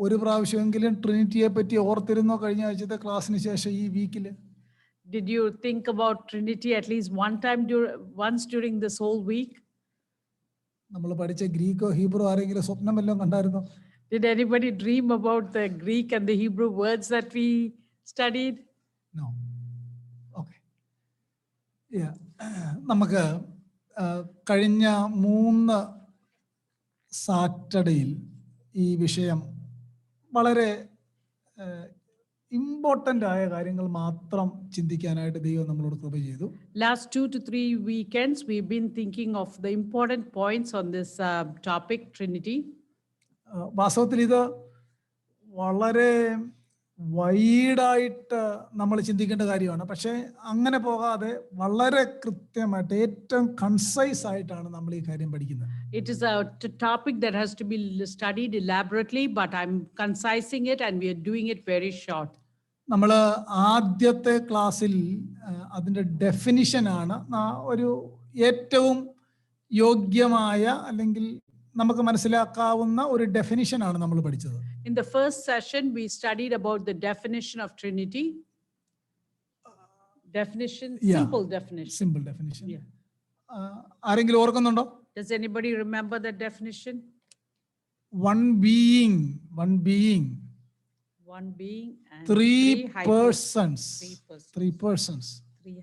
ഒരു പ്രാവശ്യമെങ്കിലും ട്രിനിറ്റിയെ പറ്റി ഓർത്തിരുന്നോ കഴിഞ്ഞ ആഴ്ചത്തെ ക്ലാസ്സിന് ശേഷം ഈ വീക്കിൽ? Did you think about Trinity at least once during this whole week? നമ്മൾ പഠിച്ച ഗ്രീക്കോ ഹീബ്രോ ആരെങ്കിലും സ്വപ്നം വല്ലതും കണ്ടായിരുന്നോ? Did anybody dream about the Greek and the Hebrew words that we studied? No. Okay. Yeah. നമുക്ക് കഴിഞ്ഞ 3 സാറ്റർഡേയിൽ ഈ വിഷയം വളരെ ഇമ്പോർട്ടൻ്റ് ആയ കാര്യങ്ങൾ മാത്രം ചിന്തിക്കാനായിട്ട് ദൈവം നമ്മളോട് കൃപ ചെയ്തു. Last 2 to 3 weekends we've been thinking of the important points on this topic, Trinity. വാസ്തവത്തിൽ ഇത് വളരെ വൈഡായിട്ട് നമ്മൾ ചിന്തിക്കേണ്ട കാര്യമാണ്. പക്ഷേ അങ്ങനെ പോകാതെ വളരെ കൃത്യമായിട്ട് ഏറ്റവും കൺസൈസ് ആയിട്ടാണ് നമ്മൾ ഈ കാര്യം പഠിക്കുന്നത്. It is a topic that has to be studied elaborately, but I'm concising it and we are doing it very short. നമ്മൾ ആദ്യത്തെ ക്ലാസ്സിൽ അതിൻ്റെ ഡെഫിനിഷനാണ് ഒരു ഏറ്റവും യോഗ്യമായ അല്ലെങ്കിൽ നമുക്ക് മനസ്സിലാക്കാവുന്ന ഒരു ഡെഫിനിഷനാണ് നമ്മൾ പഠിച്ചത്. In the first session we studied about the definition of Trinity. Simple definition. Yeah. ആരെങ്കിലും ഓർക്കുന്നുണ്ടോ? Does anybody remember that definition? One being and three persons. Three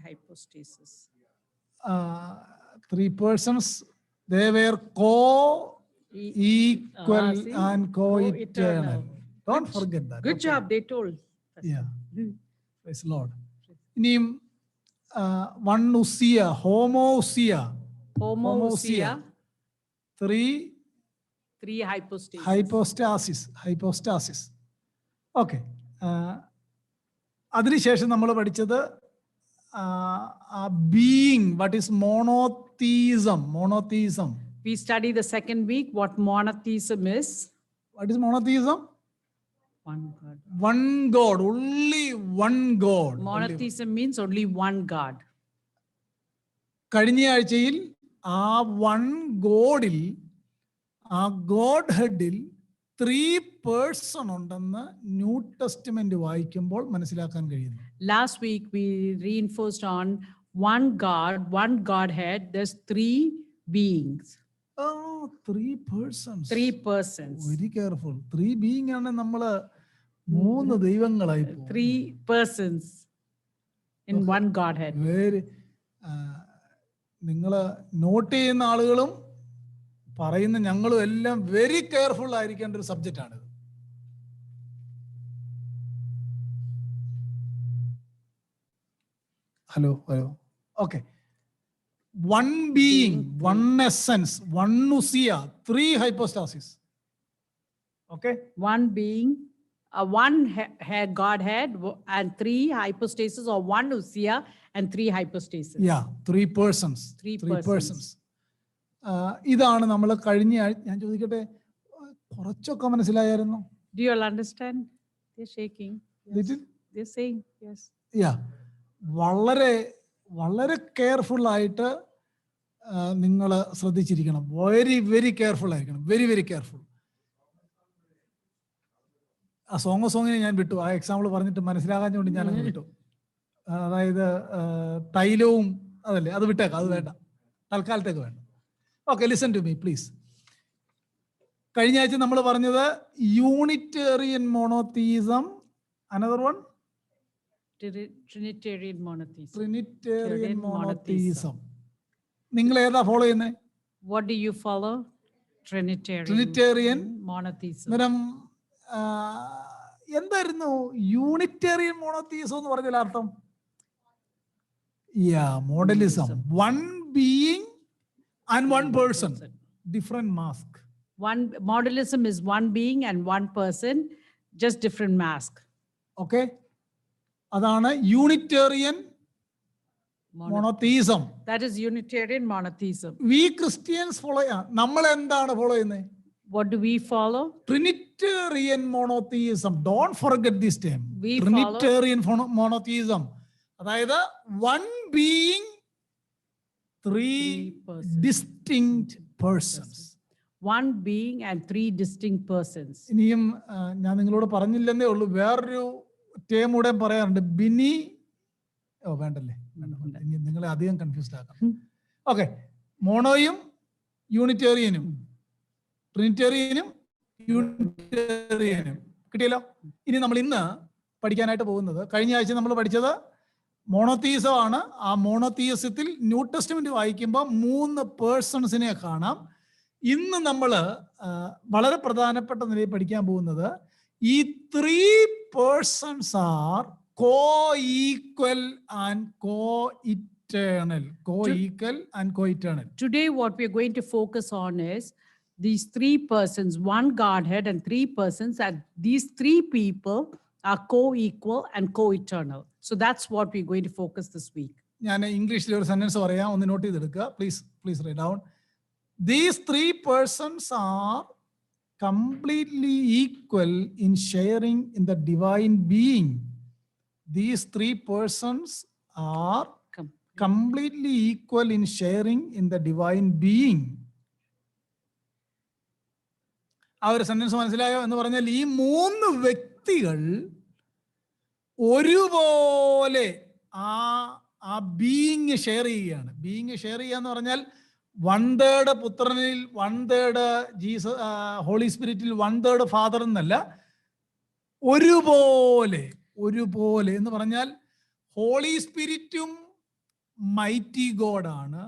hypostases. Three persons, they were co-equal and co-eternal. Don't forget that. Good job, they told. Yeah. Praise the Lord. ഇനിയും one ousia, homoousia. Three hypostasis. Okay. അതിനുശേഷം നമ്മൾ പഠിച്ചത് being, what is monotheism. We study the second week what monotheism is. What is monotheism? One God, only one God. Monotheism means only one God. കഴിഞ്ഞ ആഴ്ചയിൽ ആ one Godil, ആ God headil 3 person ഉണ്ടെന്ന് new testament വായിക്കുമ്പോൾ മനസ്സിലാക്കാൻ കഴിയുന്നു. Last week we reinforced on one God, one Godhead. There's 3 beings. Oh, 3 persons. 3 persons. Very careful. 3 being ആണ് നമ്മള് 3 ദൈവങ്ങളായി. 3 persons in one Godhead. Very നിങ്ങൾ നോട്ട് ചെയ്യുന്ന ആളുകളും പറയുന്ന ഞങ്ങളും എല്ലാം വെരി കെയർഫുൾ ആയിരിക്കേണ്ട ഒരു സബ്ജക്റ്റ് ആണ്. Hello okay. One being, one essence, one ousia, 3 hypostasis. Okay? One being, one Godhead and 3 hypostasis, or one ousia and 3 hypostasis. Yeah, 3 persons. 3 persons. ഇതാണ് നമ്മൾ കഴിഞ്ഞ ഞാൻ ചോദിക്കട്ടെ, കുറച്ചൊക്കെ മനസ്സിലായിരുന്നു? Do you all understand? They're shaking. Yes. They're saying yes. Yeah. വളരെ വളരെ careful ആയിട്ട് നിങ്ങൾ ശ്രദ്ധിച്ചിരിക്കണം. വെരി കെയർഫുൾ ആയിരിക്കണം. Very careful. ആ സോങ്ങിനെ ഞാൻ വിട്ടു. ആ എക്സാമ്പിൾ പറഞ്ഞിട്ട് മനസ്സിലാകാഞ്ഞുകൊണ്ട് ഞാനങ്ങ് വിട്ടു. അതായത് തൈലവും അതല്ലേ, അത് വിട്ടേക്കാം, അത് വേണ്ട, തൽക്കാലത്തേക്ക് വേണ്ട. Okay, listen to me please. കഴിഞ്ഞ ആഴ്ച നമ്മൾ പറഞ്ഞത് unitarian monotheism, another one Trinitarian monotheism. നിങ്ങൾ ഏതാ ഫോളോ ചെയ്യുന്നത്? What do you follow? Trinitarian monotheism. എന്തായിരുന്നു യൂണിറ്റേറിയൻ മോണോതീസം എന്ന് പറഞ്ഞാൽ അർത്ഥം? Modalism. One being and one person, different mask. One modalism is one being and one person, just different mask. Okay, അതാണ് Unitarian monotheism. That is Unitarian monotheism. We Christians follow. നമ്മൾ എന്താണ് follow ചെയ്യുന്നത്? What do we follow? Trinitarian monotheism. Don't forget this term. Trinitarian monotheism. അതായത് one being, 3 distinct persons. one being and three distinct persons. ഇനിയും ഞാൻ നിങ്ങളോട് പറഞ്ഞില്ലെന്നേ ഉള്ളൂ, വേറൊരു term കൂടെ പറയാറുണ്ട്, ബിനി. ഓ വേണ്ടല്ലേ, ഇനി നിങ്ങളെ അധികം കൺഫ്യൂസ്ഡ് ആക്കാം. ഓക്കെ, മോണോയും യൂണിറ്റേറിയനും, ട്രിനിറ്റേറിയനും യൂണിറ്റേറിയനും കിട്ടിയല്ലോ. ഇനി നമ്മൾ ഇന്ന് പഠിക്കാനായിട്ട് പോകുന്നത്, കഴിഞ്ഞ ആഴ്ച നമ്മൾ പഠിച്ചത് മോണോതീസം ആണ്. ആ മോണോതീസത്തിൽ ന്യൂ ടെസ്റ്റ്മെന്റ് വായിക്കുമ്പോൾ 3 പേഴ്സൺസിനെ കാണാം. ഇന്ന് നമ്മൾ വളരെ പ്രധാനപ്പെട്ട നിലയിൽ പഠിക്കാൻ പോകുന്നത്, ഈ 3 persons are coequal and coeternal. Coequal and coeternal. Today what we are going to focus on is these 3 persons, one Godhead and 3 persons, and these 3 people are co-equal and co-eternal. So that's what we're going to focus this week. ഞാൻ ഇംഗ്ലീഷിൽ ഒരു sentence പറയാം, ഒന്ന് not ചെയ്തെടുക്കുക. Please write down. These 3 persons are completely equal in sharing in the divine being. These 3 persons are completely equal in sharing in the divine being. ആ ഒരു sentence മനസ്സിലായോ എന്ന് പറഞ്ഞാൽ, ഈ 3 വ്യക്തികൾ ഒരുപോലെ ആ ബീയിങ് ഷെയർ ചെയ്യുകയാണ്. ബീയിങ് ഷെയർ ചെയ്യുക എന്ന് പറഞ്ഞാൽ 1/3 പുത്രനിൽ, 1/3 ജീസസ്, ഹോളി സ്പിരിറ്റിൽ, 1/3 ഫാദർ എന്നല്ല, ഒരുപോലെ എന്ന് പറഞ്ഞാൽ ഹോളി സ്പിരിറ്റും മൈറ്റി ഗോഡാണ്,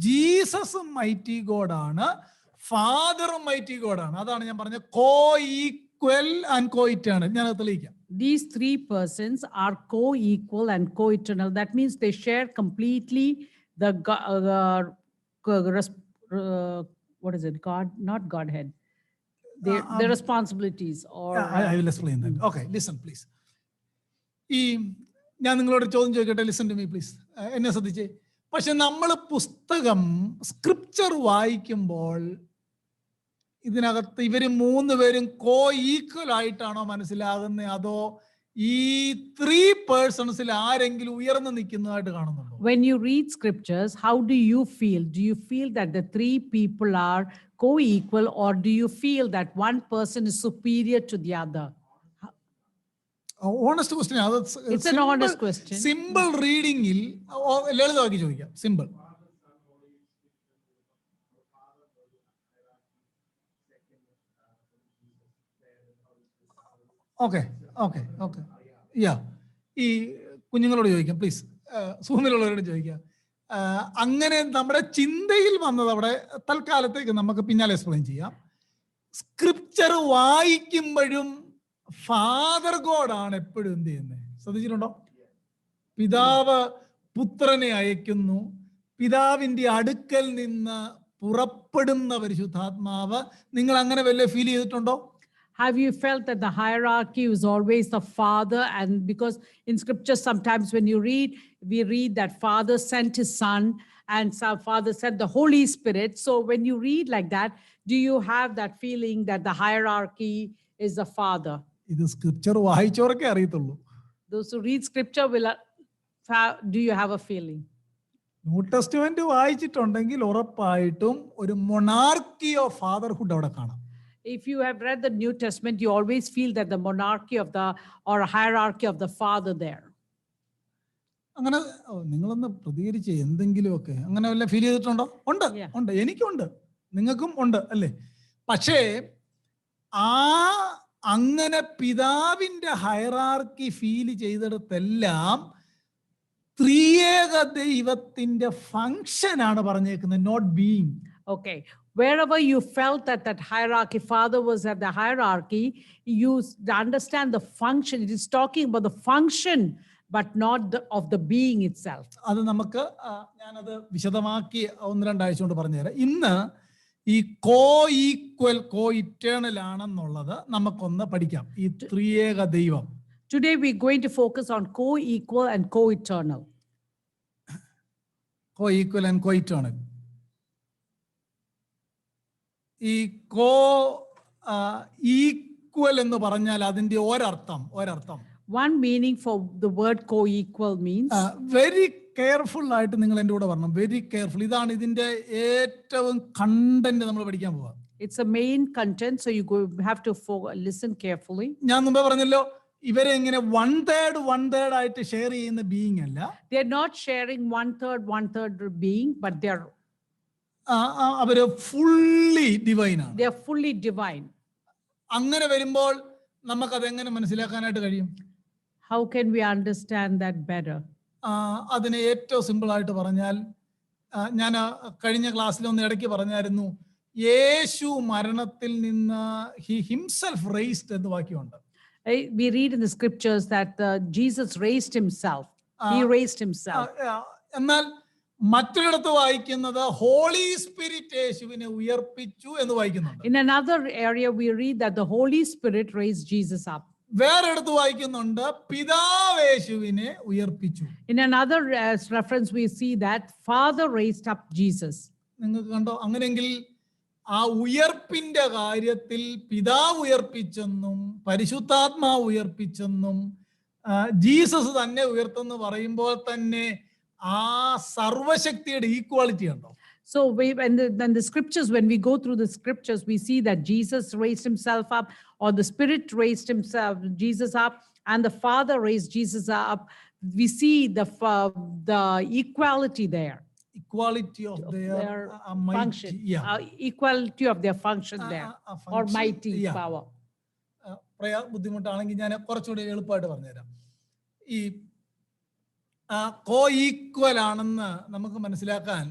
ജീസസും മൈറ്റി ഗോഡാണ്, ഫാദറും മൈറ്റി ഗോഡാണ്. അതാണ് ഞാൻ പറഞ്ഞ കോ ഈക്വൽ ആൻഡ് കോ ഇറ്റേണൽ. ഞാൻ അത് തെളിയിക്കാം. These 3 persons are co-equal and co-eternal. That means they share completely the what is it? God, not Godhead. The responsibilities or. I will explain that. Okay, listen please. ഈ ഞാൻ നിങ്ങളോട് ചോദ്യം ചോദിക്കട്ടെ, listen to me please. എന്നെ ശ്രദ്ധിച്ചേ. പക്ഷെ നമ്മൾ പുസ്തകം, സ്ക്രിപ്ചർ വായിക്കുമ്പോൾ ഇതിനകത്ത് ഇവര് 3 പേരും കോ ഈക്വൽ ആയിട്ടാണോ മനസ്സിലാകുന്നത്, അതോ ഈ 3 പേഴ്സൺസിൽ ആരെങ്കിലും ഉയർന്നു നിൽക്കുന്നതായിട്ട് കാണുന്നുണ്ടോ? When you read scriptures, how do you feel? Do you feel that the 3 people are co-equal, or do you feel that one person is superior to the other? Honest question. It's an honest question. Simple റീഡിംഗിൽ ലളിതമാക്കി ചോദിക്കാം. Simple. Okay. ഈ കുഞ്ഞുങ്ങളോട് ചോദിക്കാം please, സൂമിലുള്ളവരോട് ചോദിക്കാം. അങ്ങനെ നമ്മുടെ ചിന്തയിൽ വന്നത് അവിടെ തൽക്കാലത്തേക്ക് നമുക്ക് പിന്നാലെ എക്സ്പ്ലെയിൻ ചെയ്യാം. സ്ക്രിപ്ചർ വായിക്കുമ്പോഴും ഫാദർ ഗോഡാണ് എപ്പോഴും എന്ത് ചെയ്യുന്നത്, ശ്രദ്ധിച്ചിട്ടുണ്ടോ? പിതാവ് പുത്രനെ അയക്കുന്നു, പിതാവിന്റെ അടുക്കൽ നിന്ന് പുറപ്പെടുന്ന പരിശുദ്ധാത്മാവ്. നിങ്ങൾ അങ്ങനെ വല്ല ഫീൽ ചെയ്തിട്ടുണ്ടോ? Have you felt that the hierarchy is always the Father? And because in scripture, sometimes when you read, we read that Father sent his Son and Father sent the Holy Spirit. So when you read like that, do you have that feeling that the hierarchy is the Father? ഇത് scripture വായിച്ചവരൊക്കെ അറിയത്തുള്ളൂ. Those who read scripture will, do you have a feeling? New Testament വായിച്ചിട്ടുണ്ടെങ്കിൽ ഉറപ്പായിട്ടും ഒരു monarchy of fatherhood അവിടെ കാണാം. If you have read the New Testament, you always feel that the monarchy of the, or hierarchy of the Father there. അങ്ങനെ നിങ്ങളൊന്ന് പ്രതികരിച്ച് എന്തെങ്കിലുമൊക്കെ അങ്ങനെ വല്ല ഫീൽ ചെയ്തിട്ടുണ്ടോ? ഉണ്ട്, എനിക്കുണ്ട്, നിങ്ങൾക്കും ഉണ്ട് അല്ലേ? പക്ഷേ അങ്ങനെ പിതാവിന്റെ ഹൈറാർക്കി ഫീൽ ചെയ്തെടുത്തെല്ലാം ത്രിയേക ദൈവത്തിന്റെ ഫങ്ഷൻ ആണ് പറഞ്ഞേക്കുന്നത്, not being. Okay, wherever you felt that hierarchy, Father was at the hierarchy, you understand the function. It is talking about the function, but not of the being itself. അത് നമുക്ക് ഞാനത് വിശദമാക്കി 1-2 ആഴ്ച കൊണ്ട് പറഞ്ഞുതരാം. ഇന്ന് ഈ കോ ഈക്വൽ കോ ഇറ്റേണൽ ആണെന്നുള്ളത് നമുക്കൊന്ന് പഠിക്കാം, ഈ ത്രിയേക ദൈവം. Today we're going to focus on co-equal and co-eternal. Co-equal and co-eternal. ഈ കോ ഈക്വൽ എന്ന് പറഞ്ഞാൽ അതിന്റെ ഒരർത്ഥം One meaning for the word co-equal means very careful ആയിട്ട് നിങ്ങൾ എൻ്റെ കൂടെ പറഞ്ഞു. Very careful. ഇതാണ് ഇതിന്റെ ഏറ്റവും കണ്ടന്റ് നമ്മൾ പഠിക്കാൻ പോവാ. It's a main content, so you have to listen carefully. ഞാൻ മുമ്പേ പറഞ്ഞല്ലോ, ഇവരെ ഇങ്ങനെ 1/3 ആയിട്ട് ഷെയർ ചെയ്യുന്ന ബീയിങ് അല്ല. They're not sharing 1/3 being, but അവര് ഫുള്ളി ഡിവൈൻ ആണ്. they're fully divine. അങ്ങനെ വരുമ്പോൾ നമുക്കത് എങ്ങനെ മനസ്സിലാക്കാനായിട്ട് കഴിയും? How can we understand that better? അതിനെ ഏറ്റവും സിമ്പിൾ ആയിട്ട് പറഞ്ഞാൽ, ഞാൻ കഴിഞ്ഞ ക്ലാസ്സിൽ ഒന്ന് ഇടയ്ക്ക് പറഞ്ഞായിരുന്നു, യേശു മരണത്തിൽ നിന്ന് he himself raised എന്ന് വാക്യമുണ്ട്. We read in the scriptures that Jesus raised himself. He raised himself. എന്നാൽ മറ്റൊരിടത്ത് വായിക്കുന്നത് ഹോളി സ്പിരിറ്റ് യേശുവിനെ ഉയർപ്പിച്ചു എന്ന് വായിക്കുന്നുണ്ട്. In another area we read that the Holy Spirit raised Jesus up. വേറെടുത്ത് വായിക്കുന്നുണ്ട് പിതാവ് യേശുവിനെ ഉയർപ്പിച്ചു. In another reference we see that Father raised up Jesus. നിങ്ങൾക്ക് കണ്ടോ? അങ്ങനെയെങ്കിൽ ആ ഉയർപ്പിന്റെ കാര്യത്തിൽ പിതാവ് ഉയർപ്പിച്ചെന്നും പരിശുദ്ധാത്മാവ് ഉയർപ്പിച്ചെന്നും ജീസസ് തന്നെ ഉയർത്തെന്ന് പറയുമ്പോൾ തന്നെ ആ സർവശക്തിയുടെ ഈക്വാലിറ്റി ഉണ്ടോ? So when the scriptures, when we go through the scriptures, we see that Jesus raised himself up, or the Spirit raised Jesus up, and the Father raised Jesus up. We see the equality there. Equality of their function. Yeah. Equality of their function there, or mighty power. ബുദ്ധിമുട്ടാണെങ്കിൽ ഞാൻ കുറച്ചുകൂടി എളുപ്പമായിട്ട് പറഞ്ഞുതരാം. ഈ കോ equal ആണെന്ന് നമുക്ക് മനസ്സിലാക്കാൻ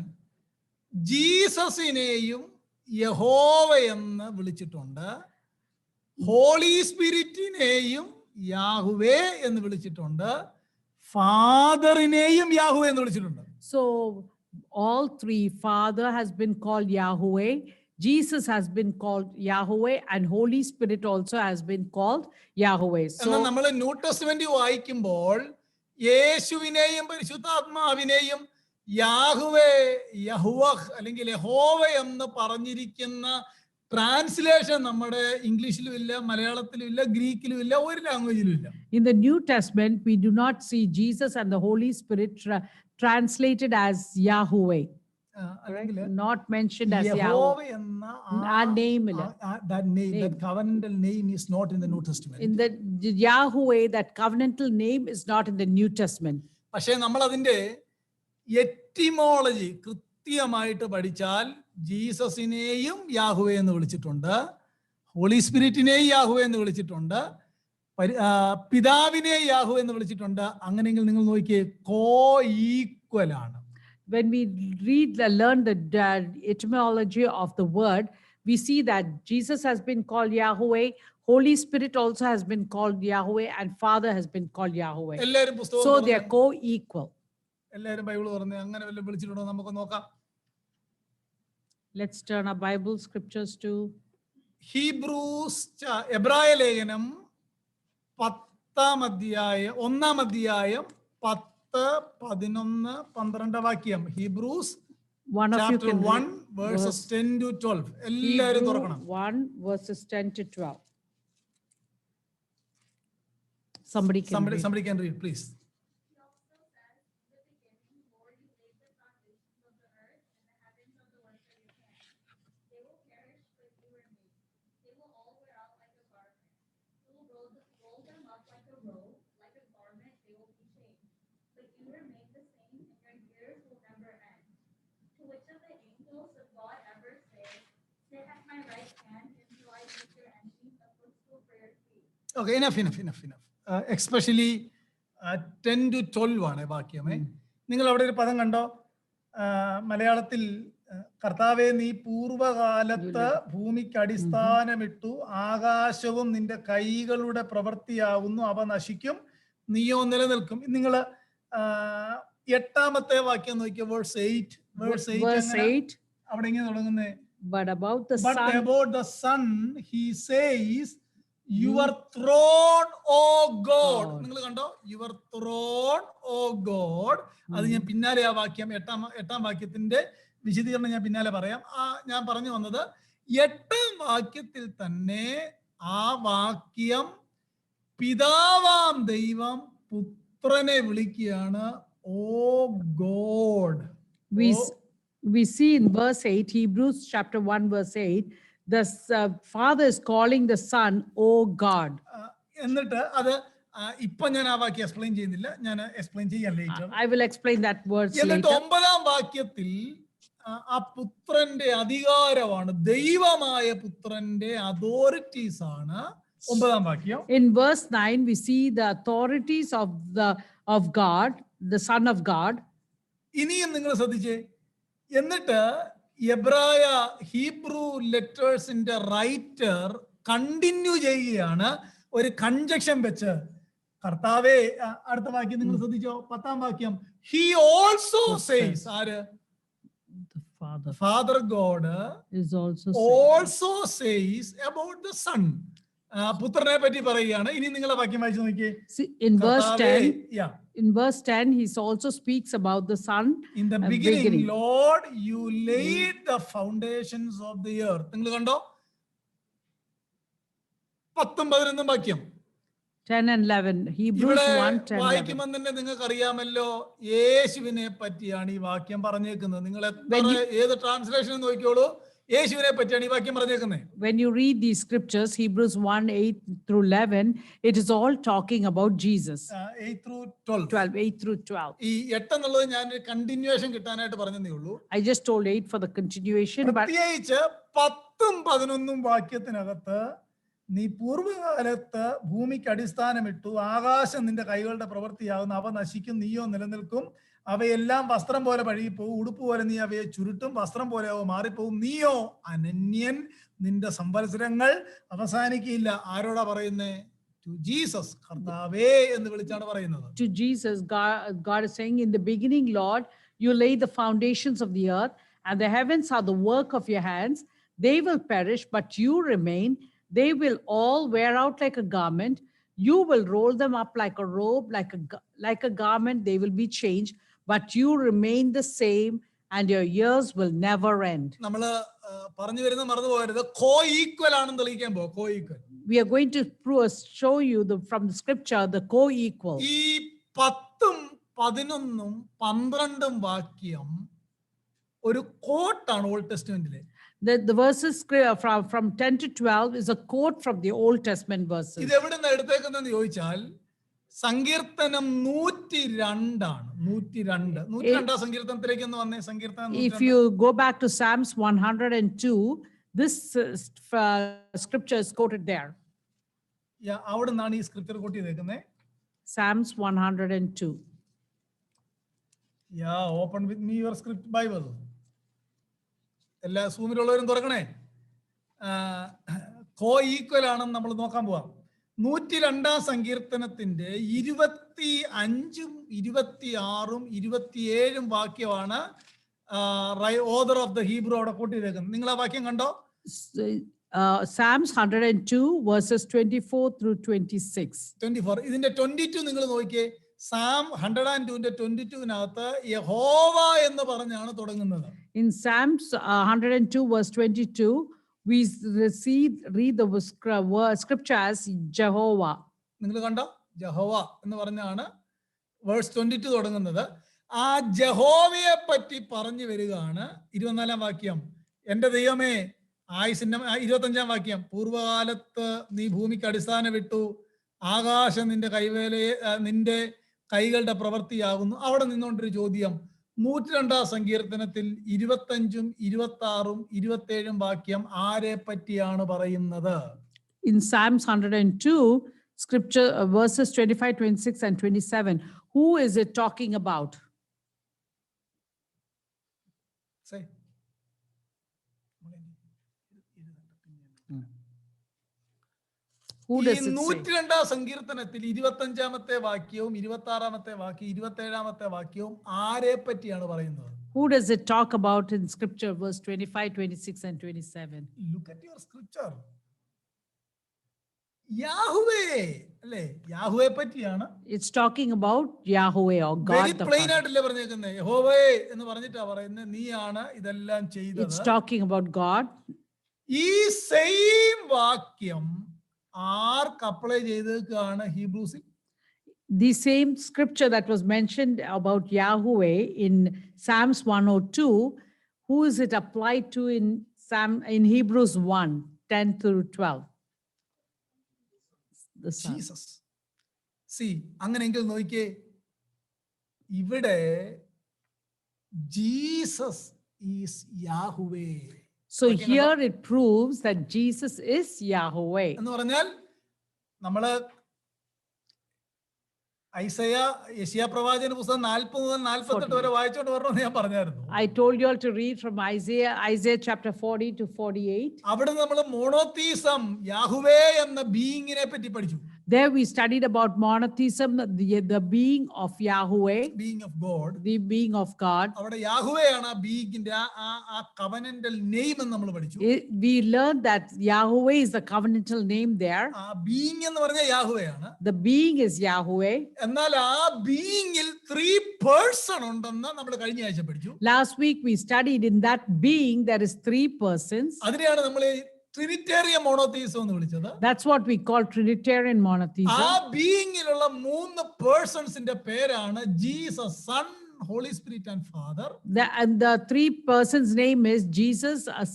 ജീസസിനെയും യഹോവ എന്ന് വിളിച്ചിട്ടുണ്ട്, ഹോളി സ്പിരിറ്റിനെയും യാഹുവേ എന്ന് വിളിച്ചിട്ടുണ്ട്, ഫാദറിനെയും യാഹുവേ എന്ന് വിളിച്ചിട്ടുണ്ട്. So all three, Father has been called Yahweh, Jesus has been called Yahweh, and Holy Spirit also has been called Yahweh. So നമ്മൾ ന്യൂ ടെസ്റ്റ്മെന്റ് വായിക്കുമ്പോൾ യേശുവിനെയും പരിശുദ്ധാത്മാവിനെയും യാഹുവേ, യഹുവഹ് അല്ലെങ്കിൽ യഹോവ എന്ന് പറഞ്ഞിരിക്കുന്ന ട്രാൻസ്ലേഷൻ നമ്മുടെ ഇംഗ്ലീഷിലും ഇല്ല, മലയാളത്തിലും ഇല്ല, ഗ്രീക്കിലും ഇല്ല, ഒരു ലാംഗ്വേജിലും ഇല്ല. In the New Testament, we do not see Jesus and the Holy Spirit translated as Yahweh. Not mentioned as Yahweh. That covenantal name is not in the New Testament. In the Yahweh, that covenantal name is not in the New Testament. പക്ഷേ നമ്മൾ അതിന്റെ etymology കൃത്യമായിട്ട് പഠിച്ചാൽ ജീസസിനെയും യാഹുവേ എന്ന് വിളിച്ചിട്ടുണ്ട്, holy സ്പിരിറ്റിനെയും യാഹുവേ എന്ന് വിളിച്ചിട്ടുണ്ട്, പിതാവിനെ യാഹുവേ എന്ന് വിളിച്ചിട്ടുണ്ട്. അങ്ങനെയെങ്കിൽ നിങ്ങൾ നോക്കിയേ, കോ ഈക്വൽ ആണ്. When we learn the etymology of the word, we see that Jesus has been called Yahweh, Holy Spirit also has been called Yahweh, and Father has been called Yahweh. So they are co-equal. എല്ലാവരും Bible പറഞ്ഞു അങ്ങനെ വല്ല വിളിച്ചിട്ടുണ്ടോ നമുക്ക് നോക്കാം. Let's turn our Bible scriptures to Hebrews, എബ്രായ ലേഖനം 1 അധ്യായം 10, 11, 12 വാക്യം. Hebrews chapter 1 verses 10 to 12. എല്ലാവരും തുറക്കണം. 1 verses 10 to 12. Somebody can read, please. Okay, enough. Especially 10 to 12 ആണ് വാക്യമേ. നിങ്ങൾ അവിടെ ഒരു പദം കണ്ടോ? മലയാളത്തിൽ കർത്താവേ നീ പൂർവകാലത്ത് ഭൂമിക്ക് അടിസ്ഥാനമിട്ടു, ആകാശവും നിന്റെ കൈകളുടെ പ്രവൃത്തിയാവുന്നു, അവ നശിക്കും, നീയോ നിലനിൽക്കും. നിങ്ങൾ 8ാമത്തെ വാക്യം നോക്കിയ verse 8 അവിടെ ഇങ്ങനെ തുടങ്ങുന്നേ. But about the Son he says, your throne, O God. നിങ്ങൾ കണ്ടോ? Your throne, O God. അത് ഞാൻ പിന്നാലെ ആ വാക്യം 8ാം വാക്യത്തിന്റെ വിശദീകരണം ഞാൻ പിന്നാലെ പറയാം. ഞാൻ പറഞ്ഞു വന്നത് 8ാം വാക്യത്തിൽ തന്നെ ആ വാക്യം പിതാവാം ദൈവം പുത്രനെ വിളിക്കുകയാണ് ഓ God. We see in verse 8, Hebrews chapter 1 verse 8, the Father is calling the Son, "Oh God." എന്നിട്ട് അത് ഇപ്പൊ ഞാൻ ആ വാക്യം എക്സ്പ്ലെയിൻ ചെയ്യുന്നില്ല, ഞാൻ എക്സ്പ്ലെയിൻ ചെയ്യാൻ later. I will explain that words എന്നിട്ട് later. 9-ാം വാക്യത്തിൽ ആ പുത്രന്റെ അധികാരമാണ്, ദൈവമായ പുത്രന്റെ അതോറിറ്റീസ് ആണ് 9-ാം വാക്യം. In verse 9, we see the authorities of God, the Son of God. ഇനിയും നിങ്ങൾ ശ്രദ്ധിച്ചേ, എന്നിട്ട് എബ്രായ ഹീബ്രു ലെറ്റേഴ്സിന്റെ റൈറ്റർ കണ്ടിന്യൂ ചെയ്യുകയാണ് ഒരു കൺജക്ഷൻ വെച്ച്. കർത്താവേ, അടുത്ത വാക്യം നിങ്ങൾ ശ്രദ്ധിച്ചോ, 10-ാം വാക്യം. ഹി ഓൾസോ സേസ്, ആര്? The Father God is also says about the Son. പുത്രനെ പറ്റി പറയുകയാണ്. ഇനി നിങ്ങളെ വാക്യം വായിച്ചു നോക്കിയേ. in verse 10. Yeah. In verse 10, he also speaks about the Son. In the beginning, Lord, you laid the foundations of the earth. നിങ്ങൾ കണ്ടോ? 10-11 വാക്യം. 10 and 11. Hebrews 1, 10, 11. വായിക്കുമ്പോൾ തന്നെ നിങ്ങൾക്ക് അറിയാമല്ലോ, യേശുവിനെ പറ്റിയാണ് ഈ വാക്യം പറഞ്ഞേക്കുന്നത്. നിങ്ങൾ ഏത് ട്രാൻസ്ലേഷൻ നോക്കിയോളൂ, യേശുവിനെ പറ്റിയാണ് ഈ വാക്യം പറഞ്ഞേക്കുന്നത്. When you read these scriptures, Hebrews 1, 8 through 11, it is all talking about Jesus. 8 through 12. 8 through 12. ഈ 8 എന്നുള്ളത് ഞാൻ കണ്ടിന്യൂവേഷൻ കിട്ടാനായിട്ട് പറഞ്ഞതേ ഉള്ളൂ. I just told 8 for the continuation. But പ്രത്യേകിച്ച് 10ഉം 11ഉം വാക്യത്തിനകത്ത്, നീ പൂർവ്വകാലത്ത് ഭൂമിക്ക് അടിസ്ഥാനമിട്ടു, ആകാശം നിന്റെ കൈകളുടെ പ്രവൃത്തിയാകുന്നു, അവ നശിക്കും, നീയോ നിലനിൽക്കും, അവയെല്ലാം വസ്ത്രം പോലെ പഴകിപ്പോവും, ഉടുപ്പ് പോലെ നീ അവയെ ചുരുട്ടും, വസ്ത്രം പോലെ അവ മാറിപ്പോവും, നീയോ അനന്യൻ, നിന്റെ സംവത്സരങ്ങൾ അവസാനിക്കില്ല. ആരോടാ പറയുന്നേ? ടു ജീസസ്, കർത്താവേ എന്ന് വിളിച്ചാണ് പറയുന്നത്. To Jesus, God is saying, in the beginning, Lord, you laid the foundations of the earth, and the heavens are the work of your hands. They will perish, but you remain. They will all wear out like a garment. You will roll them up like a robe, like a garment. They will be changed, but you remain the same, and your years will never end. നമ്മള് പറഞ്ഞു വരുന്ന മറന്നു പോകരുത്, co-equal ആണെന്ന് തെളിയിക്കാൻ പോകും. co-equal. We are going to show you from the scripture the co-equal. ഈ 10ഉം 11ഉം 12ഉം വാക്യം ഒരു കോട്ടാണ് old ടെസ്റ്റ്മെന്റിലെ. The verses from 10 to 12 is a quote from the Old Testament verses. ഇത് എവിടെ നിന്ന് എടുത്തേക്കുന്നതെന്ന് ചോദിച്ചാൽ, സങ്കീർത്തനം 102 ആണ്. 102 സങ്കീർത്തനത്തിലേക്ക് ഒന്ന് വന്നേ. സങ്കീർത്തനം If you go back to Psalms 102, this scripture is quoted there. അവിടെ നിന്നാണ് ഈ സ്ക്രിപ്ചർ കോട്ട് ചെയ്തേക്കുന്നത്. Psalms 102. Open with me your script Bible. എല്ലാ സൂമിലുള്ളവരും തുറക്കണേ. co-equal ആണെന്ന് നമ്മൾ നോക്കാൻ പോവാം. 102 സങ്കീർത്തനത്തിന്റെ 25ഉം 26ഉം 27ഉം വാക്യമാണ് ഓതർ ഓഫ് ദ ഹീബ്രു അവിടെ കോട്ട് ചെയ്തേക്കുന്നത്. നിങ്ങൾ ആ വാക്യം കണ്ടോ? Psalms 102 verses 24 through 26. 24. ഇതിന്റെ 22 നിങ്ങൾ നോക്കിയേ. സാം 102ന്റെ 22നകത്ത് യഹോവ എന്ന് പറഞ്ഞാണ് തുടങ്ങുന്നത്. In Psalms 102 verse 22, we read the scripture as Jehovah. നിങ്ങൾ കണ്ടോ? ജഹോവ എന്ന് പറഞ്ഞാണ് വേഴ്സ് 22 തുടങ്ങുന്നത്. ആ ജഹോവയെ പറ്റി പറഞ്ഞു വരികയാണ്. 24-ാം വാക്യം, എന്റെ ദൈവമേ, ആയുസിന്റെ 25-ാം വാക്യം, പൂർവ്വകാലത്ത് നീ ഭൂമിക്ക് അടിസ്ഥാനം വിട്ടു, ആകാശം നിന്റെ കൈകളുടെ പ്രവൃത്തിയാകുന്നു. അവിടെ നിന്നുകൊണ്ടൊരു ചോദ്യം. 102-ാം സങ്കീർത്തനത്തിൽ 25ഉം 26ഉം 27ഉം വാക്യം ആരെ പറ്റിയാണ് പറയുന്നത്? In Psalms 102, scripture verses 25, 26 and 27, who is it talking about? Say. Who does it say? 102-ാം സങ്കീർത്തനത്തിൽ 25-ാമത്തെ വാക്യവും 26-ാമത്തെ വാക്യവും 27-ാമത്തെ വാക്യവും ആരെ പറ്റിയാണ് പറയുന്നത്? Who does it talk about in scripture, verse 25, 26 and 27? Look at your scripture. യാഹുവേ അല്ലേ? യാഹുവേ പറ്റിയാണ്. It's talking about Yahweh or God Very the plain Father. ആയിട്ടല്ലേ പറഞ്ഞേക്കുന്നത്? യഹോവേ എന്ന് പറഞ്ഞിട്ടാ പറയുന്നത്, നീയാണ് ഇതെല്ലാം ചെയ്തത്. It's talking about God. ഈ സെയിം വാക്യം ആർക്ക് apply ചെയ്തേക്കാണ് ഹീബ്രൂസിൽ? The same scripture that was mentioned about Yahweh in Psalms 102, who is it applied to in in Hebrews 1, 10 through 12. The Son. Jesus. See അങ്ങനെയെങ്കിൽ നോക്കിയേ, ഇവിടെ Jesus is Yahweh So here it proves that Jesus is Yahweh. എന്ന് പറഞ്ഞാൽ നമ്മള് യെശയ്യാ പ്രവാചകന്റെ പുസ്തകം 40 മുതൽ 48 വരെ വായിച്ചോണ്ട് വരണമെന്ന് ഞാൻ പറഞ്ഞായിരുന്നു. I told you all to read from Isaiah chapter 40 to 48. അവിടെ നമ്മൾ മോണോത്തീസം യാഹുവേ എന്ന ബീയിങ്ങിനെ പറ്റി പഠിച്ചു. There we studied about monotheism, the being of Yahweh, being of God, the being of God. അവിടെ യാഹുവേ ആണ് ആ ബീയിങ്ങിന്റെ ആ കവനന്റൽ നെയിം എന്ന് നമ്മൾ പഠിച്ചു. We learned that Yahweh is the covenantal name there. ആ ബീയിങ് എന്ന് പറഞ്ഞാൽ യാഹുവേ ആണ്. The being is Yahweh. എന്നാൽ ആ ബീയിങ്ങിൽ 3 പേഴ്സൺ ഉണ്ടെന്ന് നമ്മൾ കഴിഞ്ഞ ആഴ്ച പഠിച്ചു. Last week we studied in that being there is 3 persons. അതിനെയാണ് നമ്മൾ ട്രിനിറ്റേറിയൻ മോണോത്തീസം എന്ന് വിളിച്ചത്. That's what we call Trinitarian monotheism. ആ ബീയിങ്ങിലുള്ള 3 പേഴ്സൺസിന്റെ പേരാണ് Jesus, Son, Holy Spirit and Father. And the 3 persons name is Jesus, a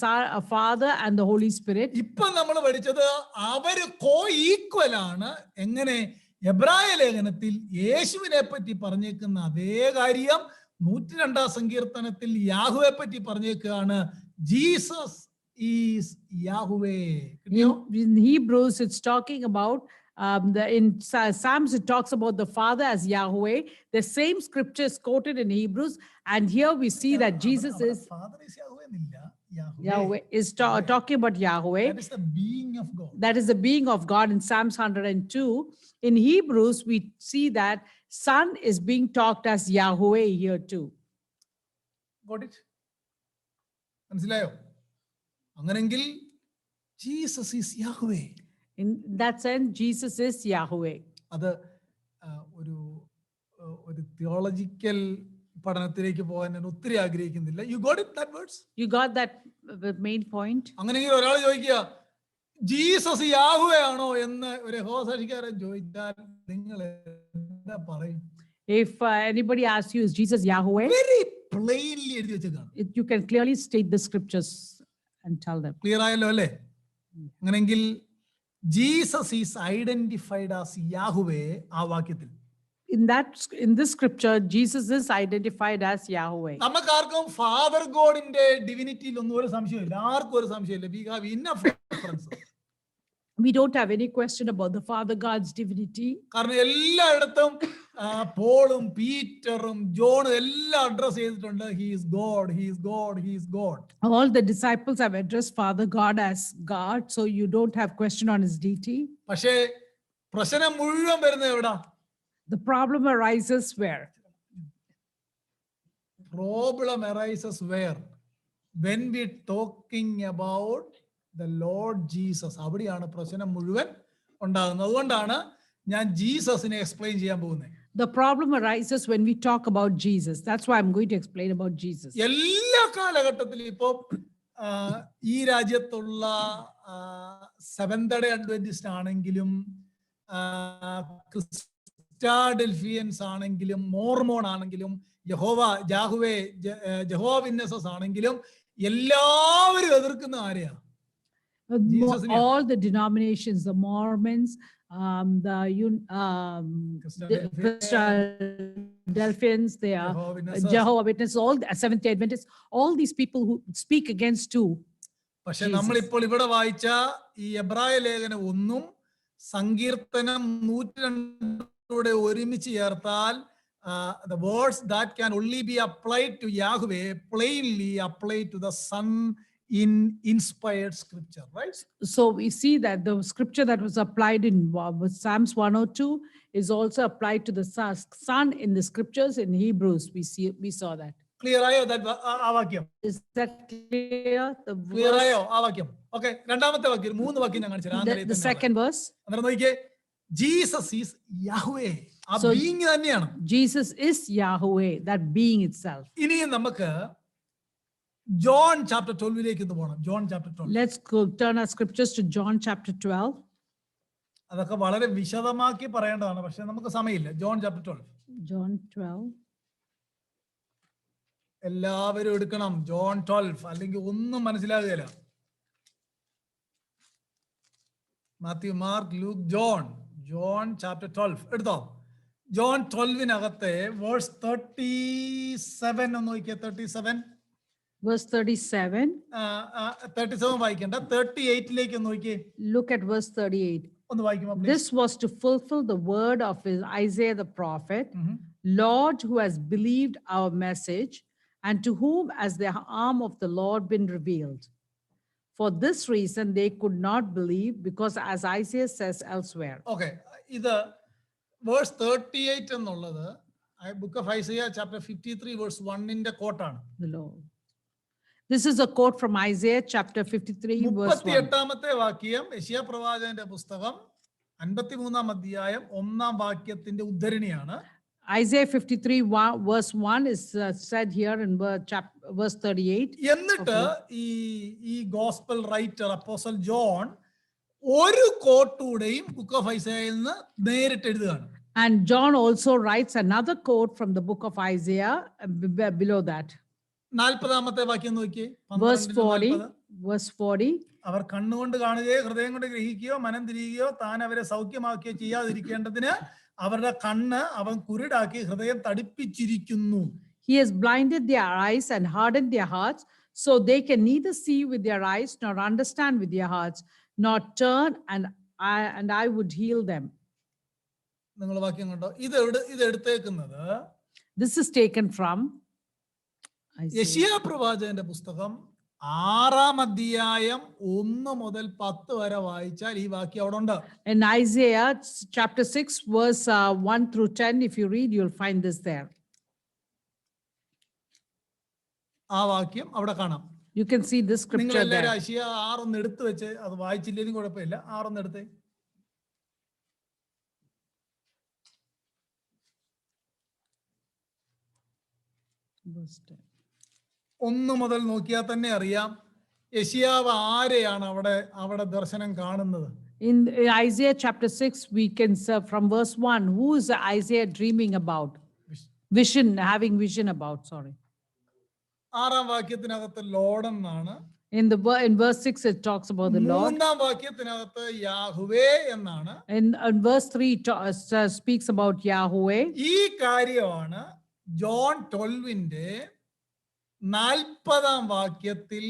Father and the Holy Spirit. ഇപ്പൊ നമ്മൾ പഠിച്ചത് അവര് കോ ഈക്വൽ ആണ്. എങ്ങനെ? എബ്രായ ലേഖനത്തിൽ യേശുവിനെ പറ്റി പറഞ്ഞേക്കുന്ന അതേ കാര്യം 102 സങ്കീർത്തനത്തിൽ യാഹുവെ പറ്റി പറഞ്ഞേക്കാണ്. Jesus is Yahweh. In Hebrews, it's talking about in Psalms, it talks about the Father as Yahweh. The same scripture is quoted in Hebrews, and here we see that Jesus is Father is Yahweh എന്നില്ല, Yahweh is talking about Yahweh. That is the being of God. That is the being of God in Psalms 102. In Hebrews, we see that Son is being talked as Yahweh here too. Got it? മനസ്സിലായോ? അങ്ങനെങ്കിൽ Jesus is Yahweh. In that sense, Jesus is Yahweh. അത് ഒരു theological പഠനത്തിലേക്ക് പോകാൻ ഞാൻ ഒത്തിരി ആഗ്രഹിക്കുന്നില്ല. You got it, that words? You got that main point? അങ്ങനെയെങ്കിൽ ഒരാൾ ചോദിക്കുക, ജീസസ് യാഹ്വേ ആണോ എന്ന് ഒരു യഹോവസാക്ഷിക്കാരൻ ചോദിച്ചാൽ നിങ്ങൾ എന്താ പറയും? If anybody asks you, is Jesus Yahweh? Very plainly എഴുതി വെച്ചേക്കാണ്. You can clearly state the scriptures and tell them. Clear ആയല്ലോ അല്ലേ? അങ്ങനെങ്കിൽ Jesus is identified as Yahweh ആ വാക്യത്തിൽ. In this scripture, Jesus is identified as Yahweh. നമുക്കാർക്കും father ഗോഡിന്റെ ഡിവിനിറ്റിയിൽ ഒന്നും ഒരു സംശയമില്ല. ആർക്കും ഒരു സംശയമില്ല. We have enough references. We don't have any question about the Father God's divinity. കാരണം എല്ലായിടത്തും പോളും പീറ്ററും ജോണും എല്ലാം അഡ്രസ് ചെയ്തിട്ടുണ്ട്. He is God, He is God, He is God. All the disciples have addressed Father God as God, so you don't have question on his deity. പക്ഷേ പ്രശ്നം മുഴുവൻ വരുന്നത് എവിടാ? The problem arises where? Problem arises where? When we talking about the Lord Jesus. അവിടെയാണ് പ്രശ്നം മുഴുവൻ ഉണ്ടാകുന്നത്. അതുകൊണ്ടാണ് ഞാൻ ജീസസിനെ എക്സ്പ്ലെയിൻ ചെയ്യാൻ പോകുന്നത്. The problem arises when we talk about Jesus. That's why I'm going to explain about Jesus. എല്ലാ കാലഘട്ടത്തിലും ഇപ്പോ ഈ രാജ്യത്തുള്ള സെവന്ത്-ഡേ അഡ്വെന്റിസ്റ്റ് ആണെങ്കിലും ക്രിസ്റ്റാഡൽഫിയൻസ് ആണെങ്കിലും മോർമോൺ ആണെങ്കിലും ജഹോവ വിറ്റ്നസസ് ആണെങ്കിലും എല്ലാവരും എതിർക്കുന്ന ആരെയാ? All the denominations, the Mormons, the Christadelphians, they are Jehovah Witnesses, all the Seventh-day Adventists, all these people who speak against too. പക്ഷെ നമ്മളിപ്പോൾ ഇവിടെ വായിച്ച ഈ എബ്രായ ലേഖനം ഒന്നും സങ്കീർത്തനം 102 ഒരുമിച്ച് ചേർത്താൽ the words that can only be applied to Yahweh plainly apply to the Son in inspired scripture, right? So we see that the scripture that was applied in Psalms 102 is also applied to the Son in the scriptures in Hebrews. We saw that. Clear ayo that vakyam? Is that clear? Clear ayo vakyam? Okay, രണ്ടാമത്തെ വാക്യം, മൂന്ന് വാക്യം ഞാൻ കാണിച്ചു തരാം. The second verse. അന്നേരം നോക്കിയേ, Jesus is Yahweh. ആ ബീയിങ് തന്നെയാണ്. Jesus is Yahweh, that being itself. ഇനിയും നമുക്ക് John chapter 12 പോകണം. John chapter 12. Let's go turn our scriptures to John chapter 12. അതൊക്കെ വളരെ വിശദമാക്കി പറയേണ്ടതാണ്, പക്ഷെ നമുക്ക് സമയമില്ല. John chapter 12. John 12. എല്ലാവരും എടുക്കണം John 12, അല്ലെങ്കിൽ ഒന്നും മനസ്സിലാകുകയില്ല. Matthew, Mark, Luke, John. John chapter 12 എടുത്തോ. ജോൺ 12-നകത്തെ വേഴ്സ് 37 ഒന്ന് നോക്കിയേ. 37 Verse 37. 37 വായിക്കണ്ട, 38-ലേക്ക് ഒന്ന് നോക്കിയേ. Look at verse 38. ഒന്ന് വായിക്കുമോ please? This was to fulfill the word of Isaiah the prophet, Lord, who has believed our message, and to whom has the arm of the Lord been revealed. For this reason, they could not believe, because as Isaiah says elsewhere. ഓക്കെ, ഇത് verse 38 എന്നുള്ളത് book of Isaiah chapter 53 verse 1-ന്റെ കോട്ടാണ്. The Lord. This is a quote from Isaiah chapter 53 verse 1. 38-ാമത്തെ വാക്യം യെശയ്യാ പ്രവാചകന്റെ പുസ്തകം 53-ാം അധ്യായം 1-ാം വാക്യത്തിന്റെ ഉദ്ധരണിയാണ്. Isaiah 53 verse 1 is said here in verse 38. എന്നിട്ട് ഈ ഗോസ്പൽ റൈറ്റർ അപ്പോസ്റ്റൽ ജോൺ ഒരു കോട്ടൂടെയും ബുക്ക് ഓഫ് ഐസയയിൽ നിന്ന് നേരിട്ട് എഴുതുകയാണ്. And John also writes another quote from the book of Isaiah below that. 40-ാമത്തെ വാക്യം നോക്കിയേ. Verse 40. അവർ കണ്ണുകൊണ്ട് കാണുകയോ ഹൃദയം കൊണ്ട് ഗ്രഹിക്കുകയോ മനം തിരിയുകയോ താൻ അവരെ സൗഖ്യമാക്കുകയോ ചെയ്യാതിരിക്കേണ്ടതിന് അവരുടെ കണ്ണ് അവൻ കുരുടാക്കി ഹൃദയം തടിപ്പിച്ചിരിക്കുന്നു. He has blinded their eyes and hardened their hearts, so they can neither see with their eyes nor understand with their hearts, nor turn and I would heal them. നിങ്ങൾ വാക്യം കണ്ടോ? ഇത് എടുത്തേക്കുന്നത് This is taken from യെശയ്യാ പ്രവാചകന്റെ പുസ്തകം 6-ാം അധ്യായം 1 മുതൽ 10 വരെ വായിച്ചാൽ ഈ വാക്യം അവിടെ ഉണ്ട്. in Isaiah chapter 6 verse 1 through 10. If you read, you'll find this there. ആ വാക്യം അവിടെ കാണാം. You can see this നിങ്ങൾ scripture എല്ലാവരും there. യെശയ്യാ 6 ഒന്ന് എടുത്തു വെച്ച്, അത് വായിച്ചില്ലെങ്കിലും കുഴപ്പമില്ല. 6 ഒന്ന് എടുത്തേ. Verse 10. 1 മുതൽ നോക്കിയാൽ തന്നെ അറിയാം യെശയ്യാവ് ആരെയാണ് അവിടെ ദർശനം കാണുന്നത്. In Isaiah chapter 6, we can from verse 1, who is Isaiah dreaming about? Having vision about, sorry. 6-ാം വാക്യത്തിനകത്ത് ലോർഡ് എന്നാണ്. In verse 6, it talks about the Lord. 3-ാം വാക്യത്തിനകത്ത് യാഹ്വേ എന്നാണ്. In verse 3, speaks about Yahweh. ഈ കാര്യമാണ് ജോൺ 12-ന്റെ 40-ാം വാക്യത്തിൽ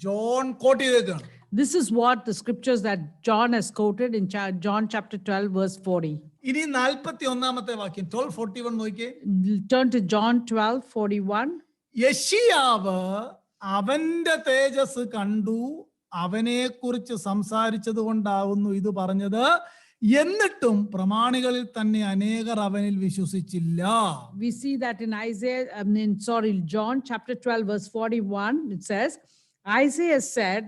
ജോൺ കോട്ട് ചെയ്തേക്കാണ്. This is what the scriptures that John has quoted in John chapter 12 verse 40. ഇനി 41-ാമത്തെ വാക്യം 12:41 നോക്കിയേ. Turn to John 12:41. യെശയ്യാവ് അവന്റെ തേജസ് കണ്ടു, അവനെ കുറിച്ച് സംസാരിച്ചത് കൊണ്ടാവുന്നു ഇത് പറഞ്ഞത്, എന്നിട്ടും പ്രമാണികളിൽ തന്നെ അനേകർ അവനിൽ വിശ്വസിച്ചില്ല. We see that in John chapter 12 verse 41, it says, Isaiah said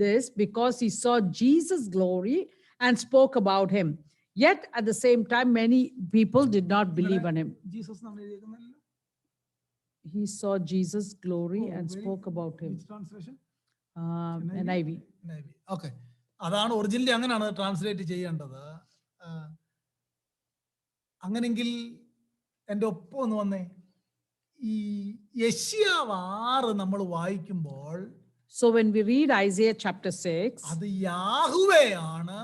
this because he saw Jesus' glory and spoke about him. Yet at the same time, many people did not believe on him. Jesus നമ്മൾ എഴുതിയിരിക്കുന്നില്ല. He saw Jesus' glory and spoke about him. Which translation? NIV. Okay, അതാണ് originally അങ്ങനെയാണ് translate ചെയ്യേണ്ടത്. അങ്ങനെങ്കിൽ എൻ്റെ ഒപ്പം ഒന്ന് വന്നേ. ഈ യെശയ്യാവ് 6 നമ്മൾ വായിക്കുമ്പോൾ So when we read Isaiah chapter 6, അത് യാഹ്വേ ആണ്.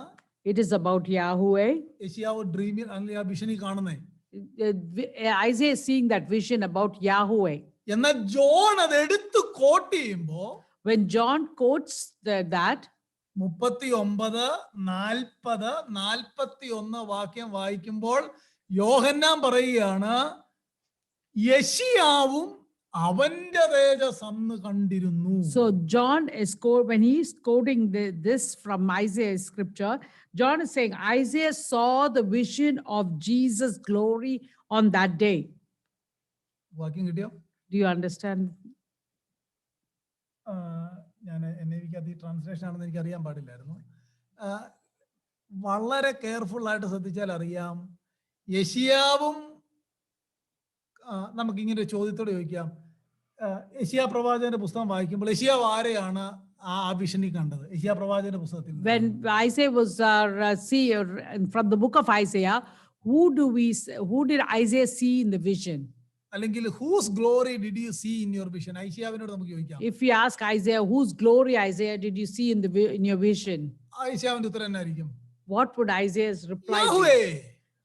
it is about Yahweh. യെശയ്യാവ് ഡ്രീമിൽ അല്ലെങ്കിൽ ആ വിഷനിൽ കാണുന്നേ. Isaiah is seeing that vision about Yahweh. എന്നാൽ ജോൺ അത് എടുത്ത് കോട്ട് ചെയ്യുമ്പോ When John quotes that 39, 40, 41 വാക്യം വായിക്കുമ്പോൾ യോഹന്നാൻ പറയുകയാണ് യെശയ്യാവും അവന്റെ തേജസ് അന്ന് കണ്ടിരുന്നു. So John is when he's quoting this from Isaiah's scripture, John is saying Isaiah saw the vision of Jesus' glory on that day. വാക്യം കിട്ടിയോ? Do you understand? ഞാൻ NIV-ക്കകത്ത് ഈ ട്രാൻസ്ലേഷൻ ആണെന്ന് എനിക്ക് അറിയാൻ പാടില്ലായിരുന്നു. വളരെ കെയർഫുൾ ആയിട്ട് ശ്രദ്ധിച്ചാൽ അറിയാം യെശയ്യാവും. നമുക്ക് ഇങ്ങനെ ഒരു ചോദ്യത്തോട് ചോദിക്കാം, യെശയ്യാ പ്രവാചകന്റെ പുസ്തകം വായിക്കുമ്പോൾ യെശയ്യാവ് ആരെയാണ് ആ വിഷനിൽ കണ്ടത്? യെശയ്യാ പ്രവാചകന്റെ പുസ്തകത്തിൽ When Isaiah was from the book of Isaiah, who did Isaiah see in the vision? അല്ലെങ്കിൽ whose glory did you see in your vision? യെശയ്യാവിനോട് നമുക്ക് ചോദിക്കാം. If we ask Isaiah, whose glory, Isaiah, did you see in your vision? ഐശാവിന്റെ ഉത്തരം എന്നായിരിക്കും? What would Isaiah's reply be? Yahweh.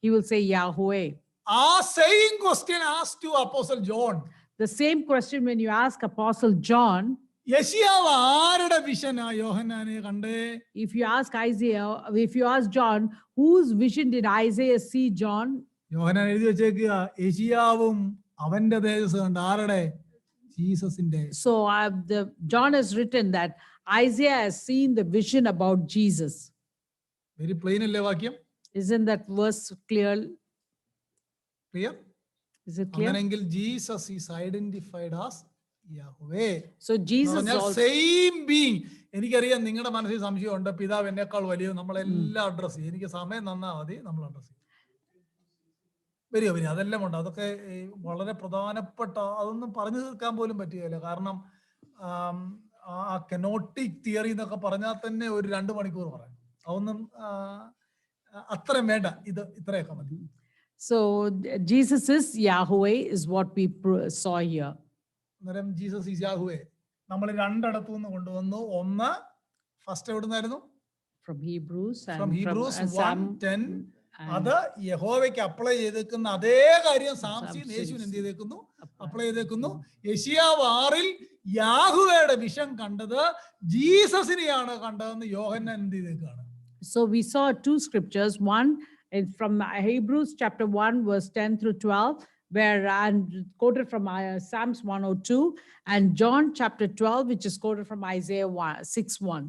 He will say Yahweh. ആ same question asked to Apostle John. The same question when you ask Apostle John, യെശയ്യാവ് ആരുടെ വിഷനാ യോഹന്നാനെ കണ്ടേ? if you ask Isaiah, if you ask John, whose vision did Isaiah see John? യോഹന്നാൻ എഴുതി വെച്ചേക്കുക, യെശയ്യാവും അവന്റെ തേജസ് കണ്ട്. ആരുടെ? ജീസസിന്റെ. So John has written that Isaiah has seen the vision about Jesus. Very plain അല്ലേ വാക്യം? Isn't that verse clear? Clear? Is it clear? അങ്ങനെങ്കിൽ Jesus is identified as Yahweh. So Jesus also, same being. എനിക്കറിയാം നിങ്ങളുടെ മനസ്സിൽ സംശയമുണ്ട്, പിതാവ് എന്നേക്കാൾ വലിയ. നമ്മളെല്ലാം അഡ്രസ് ചെയ്യും. എനിക്ക് സമയം തന്നാൽ മതി, നമ്മൾ അഡ്രസ് ചെയ്യും. വരിക അതെല്ലാം ഉണ്ട്. അതൊക്കെ വളരെ പ്രധാനപ്പെട്ട, അതൊന്നും പറഞ്ഞു തീർക്കാൻ പോലും പറ്റുകയില്ല. കാരണം ആ കെനോട്ടിക് തിയറി എന്നൊക്കെ പറഞ്ഞാൽ തന്നെ ഒരു 2 മണിക്കൂർ പറയാം. അതൊന്നും അത്രയും വേണ്ട, ഇത് ഇത്രയൊക്കെ മതി. so Jesus is Yahweh is what we saw here. അന്നേരം ജീസസ് ഈസ് യാഹുവേ നമ്മൾ 2 ഇടത്തു നിന്ന് കൊണ്ടുവന്നു. ഒന്ന് first എവിടുന്നായിരുന്നു? From Hebrews and From Hebrews from Psalm 1:10. അത് യഹോവയ്ക്ക് അപ്ലൈ ചെയ്തേക്കുന്ന അതേ കാര്യം സാംസീൻ യേശുവിന് എന്ത് ചെയ്തേക്കുന്നു? അപ്ലൈ ചെയ്തേക്കുന്നു. യെശയ്യാവ് 6 യാഹുവയുടെ വിഷൻ കണ്ടത് ജീസസിനെയാണ് കണ്ടതെന്ന് യോഹന്നാൻ എന്ത് ചെയ്തേക്കാണ്? So we saw 2 scriptures. One is from Hebrews chapter 1 verse 10 through 12, where and quoted from Psalms 102, and John chapter 12, which is quoted from Isaiah 6:1.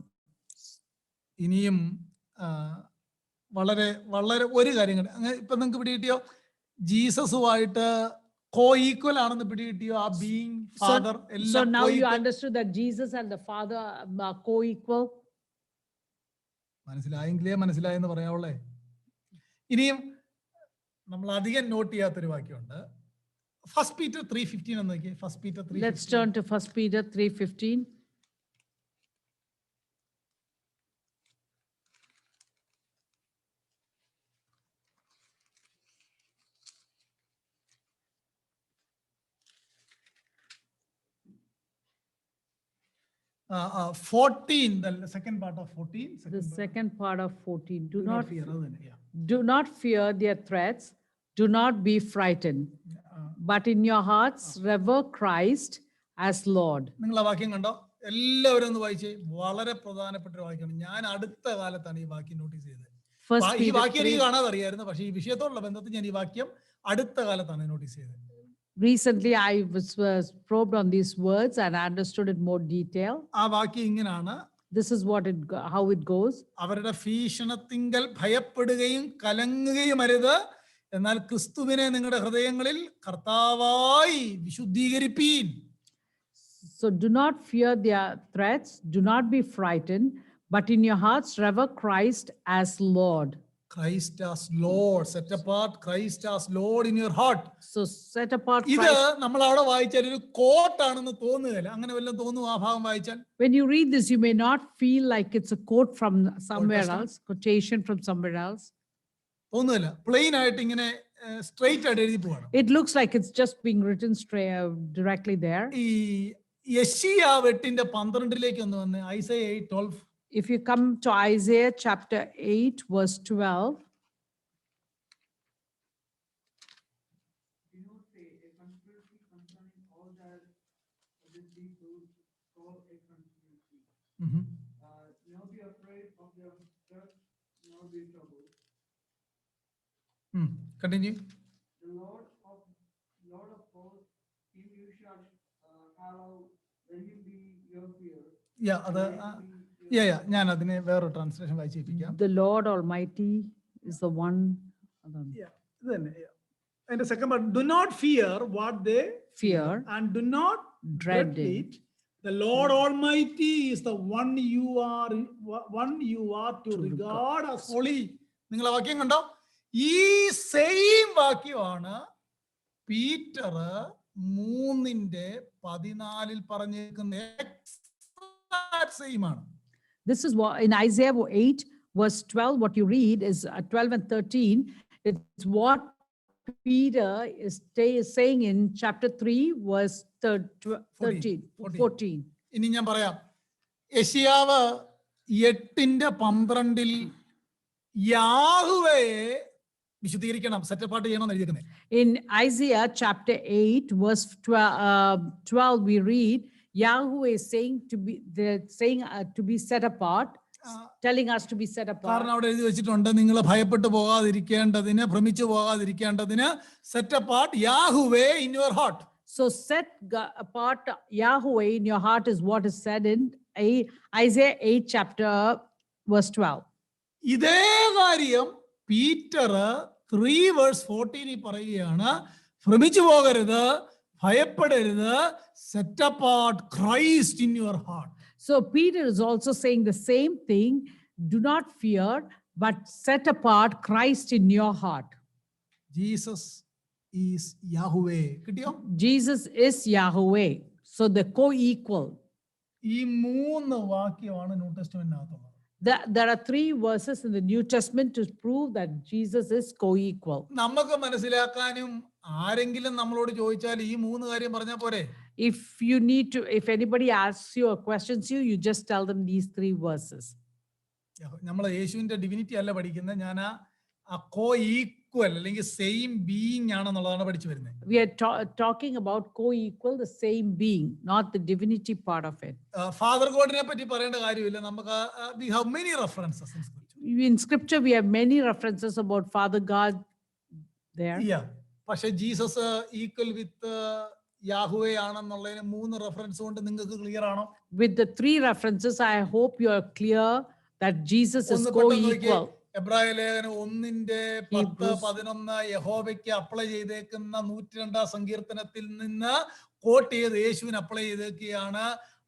ഇനിയും വളരെ വളരെ ഒരു കാര്യം കൂടെ. അങ്ങനെ ഇപ്പൊ നിങ്ങൾക്ക് പിടികിട്ടിയോ? ജീസസുമായിട്ട് കോ ഈക്വൽ ആണെന്ന് പിടികിട്ടിയോ? ആ ബീങ് ഫാദർ So എല്ലാം now you understood that Jesus and the Father are co-equal. മനസ്സിലായെങ്കിലേ മനസ്സിലായെന്ന് പറയാവുള്ളേ. ഇനിയും നമ്മൾ അധികം നോട്ട് ചെയ്യാത്തൊരു വാക്യമുണ്ട്. 1 Peter 3:15 എന്ന് നോക്കിയേ. 1 Peter 3:15. Let's turn to 1 Peter 3:15. Uh, 14, the second part of 14. The second part of 14. Do not fear. അത് തന്നെ, yeah. Do not fear their threats. Do not be frightened. But in your hearts, revere Christ as Lord. നിങ്ങൾ ആ വാക്യം കണ്ടോ? എല്ലാവരും ഒന്ന് വായിച്ചേ. വളരെ പ്രധാനപ്പെട്ട ഒരു വാക്യമാണ്. ഞാൻ അടുത്ത കാലത്താണ് ഈ വാക്യം നോട്ടീസ് ചെയ്തത്. First ഈ Peter വാക്യം 3. എനിക്ക് കാണാതെ അറിയായിരുന്നു, പക്ഷേ ഈ വിഷയത്തോടുള്ള ബന്ധത്തിൽ ഞാൻ ഈ വാക്യം അടുത്ത കാലത്താണ് നോട്ടീസ് ചെയ്തത്. Recently, I was probed on these words and I understood in more detail. ആ വാക്യം ഇങ്ങനെയാണ്. This is how it goes. അവരുടെ ഭീഷണത്തിങ്കൽ ഭയപ്പെടുകയും കലങ്ങുകയും അരുത്, എന്നാൽ ക്രിസ്തുവിനെ നിങ്ങളുടെ ഹൃദയങ്ങളിൽ കർത്താവായി വിശുദ്ധീകരിപ്പീൻ. So do not fear their threats. Do not be frightened. But in your hearts, revere Christ as Lord. Christ as Lord, set apart Christ as Lord in your heart. So set apart ഇത് Christ. നമ്മൾ അവിടെ വായിച്ചാൽ ഒരു കോട്ടാണെന്ന് തോന്നുകയില്ല. അങ്ങനെ വല്ലതും തോന്നുന്നു ആ ഭാഗം വായിച്ചാൽ? When you read this, you may not feel like it's a quote from somewhere Testament. else, quotation from somewhere else. തോന്നുന്നില്ല. പ്ലെയിൻ ആയിട്ട് ഇങ്ങനെ സ്ട്രെയിറ്റ് ആയിട്ട് എഴുതി പോവാണ്. It looks like it's just being written directly there. ഈ യെശയ്യാവ് 8:12 ഒന്ന് വന്ന്. Isaiah 8:12. If you come to Isaiah chapter 8, verse 12. Not be afraid of their death, nor be troubled. Continue. The Lord of hosts, him you shall hallow, when you be your fear. അത് ഞാൻ അതിനെ വേറൊരു translation വായിച്ചിരിക്കാം. The Lord Almighty is the one. ഇത് തന്നെ. അതിന്റെ second part, do not fear what they Fear and do not dread dread it. it. The Lord Almighty is the one you are to regard as holy. നിങ്ങൾ ആ വാക്യം കണ്ടോ? ഈ same വാക്യമാണ് Peter 3:14 പറഞ്ഞേക്കുന്ന. സെയിം ആണ്. This is what in Isaiah 8, verse 12, what you read is 12 and 13. It's what Peter is saying in chapter 3, verse 13, 14. ഇനി ഞാൻ പറയാം. യെശയ്യാവ് 8:12 യാഹുവയെ വിശുദ്ധീകരിക്കണം, സെറ്റപ്പാട്ട് ചെയ്യണം എഴുതിയിരിക്കുന്നത്. In Isaiah chapter 8, verse 12, we read, Yahweh is saying to be set apart, telling us to be set apart. കാരണം അവിടെ എഴുതി വെച്ചിട്ടുണ്ട്, നിങ്ങൾ ഭയപ്പെട്ടു പോകാതിരിക്കേണ്ടതിന്, ഭ്രമിച്ചു പോകാതിരിക്കേണ്ടതിന്, set apart Yahweh in your heart. So set apart Yahweh in your heart is what is said in Isaiah 8 chapter verse 12. ഇതേ കാര്യം പീറ്റർ 3:14 പറയുകയാണ്, ഭ്രമിച്ചു പോകരുത്, ഭയപ്പെടരുത്, set apart Christ in your heart. So Peter is also saying the same thing. Do not fear, but set apart Christ in your heart. Jesus is Yahweh. കിട്ടിയോ? Jesus is Yahweh. So the co-equal. ഈ 3 വാക്യമാണ് new ടെസ്റ്റ്മെന്റിനകത്തുള്ളത്. There are 3 verses in the New Testament to prove that Jesus is co-equal. നമുക്ക് മനസ്സിലാക്കാനും ആരെങ്കിലും നമ്മളോട് ചോദിച്ചാൽ ഈ 3 കാര്യം പറഞ്ഞാൽ പോരെ? If anybody asks you or questions you, you just tell them these 3 verses. നമ്മൾ യേശുവിന്റെ ഡിവിനിറ്റി അല്ല പഠിക്കുന്നത്, ഞാൻ ആ കോ ഈക്വൽ അല്ലെങ്കിൽ സെയിം ബീയിങ് ആണെന്നുള്ളതാണ് പഠിച്ചു വരുന്നത്. We are talking about co-equal, the same being, not the divinity part of it. Father ഗോഡിനെ പറ്റി പറയേണ്ട കാര്യമില്ല, നമുക്ക് we have many references in scripture. In scripture we have many references about Father God there. Yeah, പക്ഷേ Jesus equal വിത്ത് യാഹുവേ ആണെന്നുള്ളതിന് 3 reference കൊണ്ട് നിങ്ങൾക്ക് clear ആണോ? With the 3 references, I hope you are clear that Jesus is co-equal. എബ്രായ ലേഖനം 1:10-11 യഹോവയ്ക്ക് apply ചെയ്തേക്കുന്ന 102 സങ്കീർത്തനത്തിൽ നിന്ന് കോട്ട് ചെയ്ത് യേശുവിന് അപ്ലൈ ചെയ്തേക്കുകയാണ്.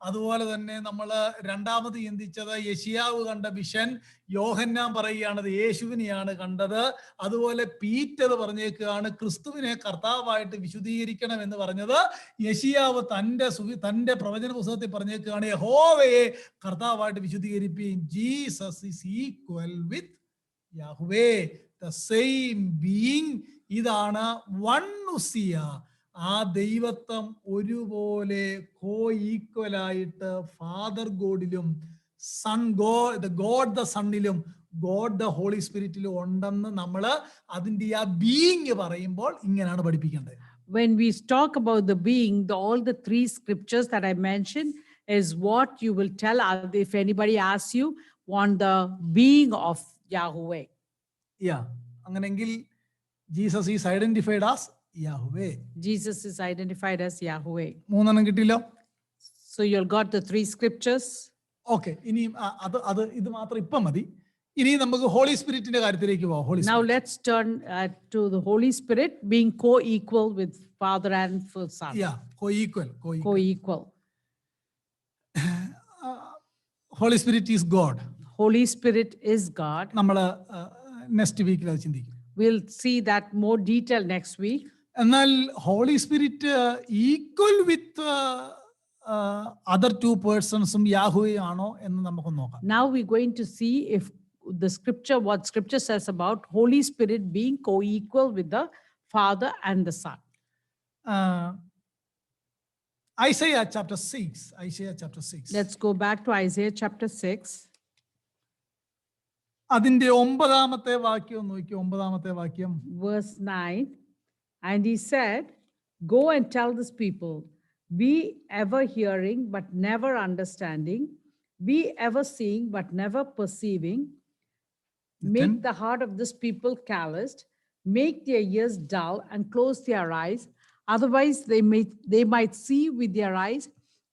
അതുപോലെ തന്നെ നമ്മൾ രണ്ടാമത് ചിന്തിച്ചത് യെശയ്യാവ് കണ്ട വിഷൻ യോഹന്നാൻ പറയുകയാണ് അത് യേശുവിനെയാണ് കണ്ടത്. അതുപോലെ പീറ്റർ പറഞ്ഞേക്കുകയാണ് ക്രിസ്തുവിനെ കർത്താവായിട്ട് വിശുദ്ധീകരിക്കണം എന്ന് പറഞ്ഞത്. യെശയ്യാവ് തന്റെ പ്രവചന പുസ്തകത്തിൽ പറഞ്ഞേക്കുകയാണ് യഹോവയെ കർത്താവായിട്ട് വിശുദ്ധീകരിക്കുകയും. Jesus is equal with Yahweh, the same being. ഇതാണ് വൺ ഉസിയ. ആ ദൈവത്വം ഒരുപോലെ കോ ഈക്വൽ ആയിട്ട് ഫാദർ ഗോഡിലും ഗോഡ് ദ സണ്ണിലും ഗോഡ് ദ ഹോളി സ്പിരിറ്റിലും ഉണ്ടെന്ന് നമ്മൾ അതിന്റെ ആ ബീയിങ് പറയുമ്പോൾ ഇങ്ങനെയാണ് പഠിപ്പിക്കേണ്ടത്. When we talk about the being, all the 3 scriptures that I mentioned is what you will tell if anybody asks you on the being of Yahweh. അങ്ങനെങ്കിൽ Jesus is identified as Yahweh. Jesus is identified as Yahweh. 3 കിട്ടില്ലോ? So you got the 3 scriptures. ഓക്കെ, ഇനി ഇത് മാത്രം ഇപ്പം മതി. ഇനി നമുക്ക് ഹോളി സ്പിരിറ്റിന്റെ കാര്യത്തിലേക്ക് പോവാം. Now let's turn to the Holy Spirit being co-equal with Father and Son. Co-equal. Holy Spirit is God. Holy Spirit is God. നമ്മൾ നെക്സ്റ്റ് വീക്കിൽ അത് ചിന്തിക്കും. We'll see that more detail next week. എന്നാൽ Holy Spirit equal with other 2 പേഴ്സൺസും Yahweh ആണോ എന്ന് നമുക്ക് നോക്കാം. Now we're going to see if what scripture says about Holy Spirit being co-equal with the Father and the Son. Isaiah chapter 6. Let's go back to Isaiah chapter 6. അതിന്റെ 9ാമത്തെ വാക്യം നോക്കി. 9ാമത്തെ വാക്യം, verse 9. And he said, go and tell this people, be ever hearing but never understanding, be ever seeing but never perceiving, make the heart of this people calloused, make their ears dull and close their eyes, otherwise they might see with their eyes,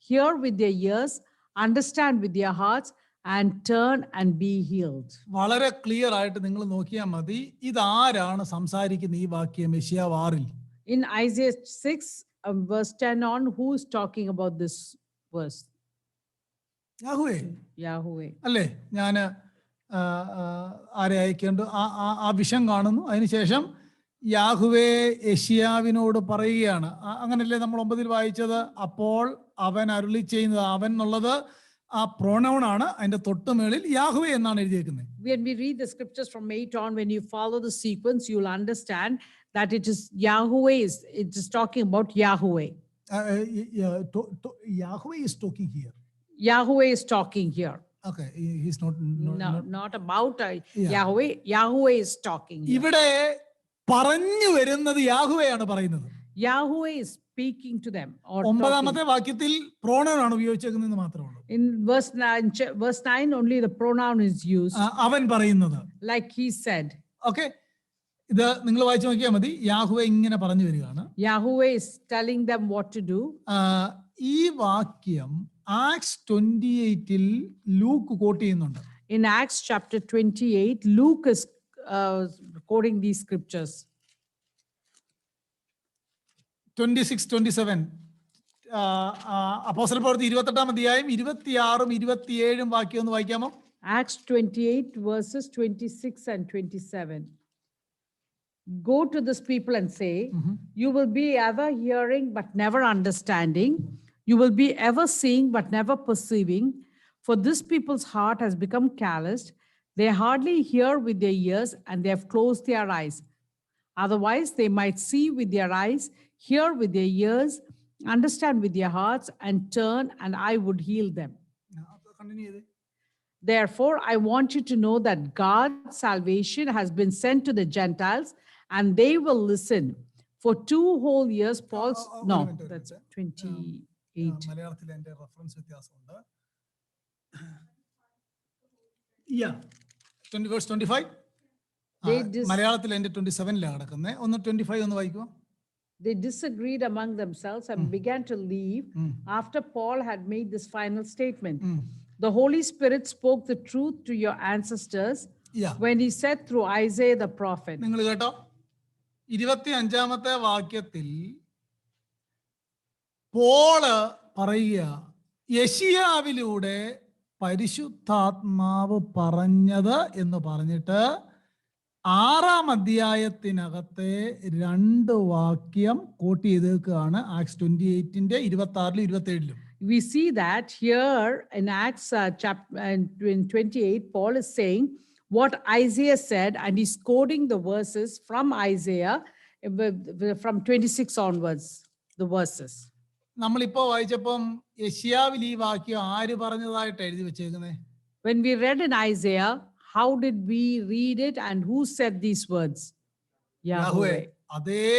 hear with their ears, understand with their hearts, and turn and be healed. വളരെ clear ആയിട്ട് നിങ്ങൾ നോക്കിയാൽ മതി. ഇതാരാണ് സംസാരിക്കുന്ന ഈ വാക്യം? യെശയ്യാവ് 6. In Isaiah 6 verse 10 on, who is talking about this verse? Yahweh. അല്ലേ? ഞാൻ ആരെ അയക്കേണ്ടു ആ വിഷം കാണുന്നു. അതിനുശേഷം യാഹ്വേ യെശയ്യാവിനോട് പറയുകയാണ്. അങ്ങനല്ലേ നമ്മൾ 9 വായിച്ചത്? അപ്പോൾ അവൻ അരുളി ചെയ്യുന്നത്, അവൻ എന്നുള്ളത് ആ പ്രോനൗൺ ആണ്. അതിന്റെ തൊട്ടുമേളിൽ യാഹ്വേ എന്നാണ് എഴുതിയിരിക്കുന്നത്. When we read the scriptures from 8 on, when you follow the sequence, you'll understand that it is Yahweh. It is talking about Yahweh. Yahweh is talking here. Yahweh is talking here. Okay, he's not. No, not about Yeah. Yahweh. Yahweh is talking. here. ഇവിടെ പറഞ്ഞു വരുന്നത് യാഹുവയാണ് പറയുന്നത്. Yahweh is speaking to them or talking. 9ാമത്തെ വാക്യത്തിൽ pronoun ആണ് ഉപയോഗിച്ചേക്കുന്നതെന്ന് മാത്രമേ ഉള്ളൂ. In verse 9, only the pronoun is used, അവൻ പറയുന്നത്. like he said. ഓക്കെ, ഇത് നിങ്ങൾ വായിച്ചു നോക്കിയാൽ മതി. യാഹുവ ഇങ്ങനെ പറഞ്ഞു വരികയാണ്. Yahweh is telling them what to do. ഈ വാക്യം ആക്സ് 28-ൽ ലൂക്ക് കോട്ട് ചെയ്യുന്നുണ്ട്. In Acts chapter 28, Luke is quoting these scriptures. 26-27 അപ്പോസ്തല പ്രവൃത്തി 28-ാം അധ്യായം 26-ഉം 27-ഉം വാക്യം ഒന്ന് വായിക്കാമോ? Acts 28 verses 26 and 27. Go to this people and say, you will be ever hearing but never understanding. You will be ever seeing but never perceiving. For this people's heart has become calloused. They hardly hear with their ears and they have closed their eyes. Otherwise, they might see with their eyes, hear with their ears, understand with their hearts, and turn, and I would heal them. Therefore, I want you to know that God's salvation has been sent to the Gentiles, and they will listen. For 2 whole years, Paul's... No, that's 28. മലയാളത്തിൽ എൻ്റെ reference വ്യത്യാസമുണ്ട്. Yeah, 20 verse 25. മലയാളത്തിൽ എൻ്റെ 27-ലാണ് കിടക്കുന്നത്. ഒന്ന് 25 ഒന്ന് വായിക്കുമോ? They disagreed among themselves and began to leave after Paul had made this final statement. The Holy Spirit spoke the truth to your ancestors when he said through Isaiah the prophet. നിങ്ങൾ കേട്ടോ, 25-ാമത്തെ വാക്യത്തിൽ Paul പറയുക, യെശയ്യാവിലൂടെ പരിശുദ്ധാത്മാവ് പറഞ്ഞത് എന്ന് പറഞ്ഞിട്ട് 6-ാം അധ്യായത്തിനകത്തെ 2 വാക്യം കോട്ട് ചെയ്തേക്കാണ്. ആക്സ് 28-ന്റെ 26-ലും 27-ലും. We see that here in Acts chapter 28, Paul is saying what Isaiah said, and he's quoting the verses from Isaiah from 26 onwards, the verses. നമ്മളിപ്പോ വായിച്ചപ്പം യെശയ്യാവിൽ ഈ വാക്യം ആര് പറഞ്ഞതായിട്ട് എഴുതി വെച്ചേക്കുന്നേ? When we read in Isaiah, how did we read it and who said these words? Yahweh. അതേ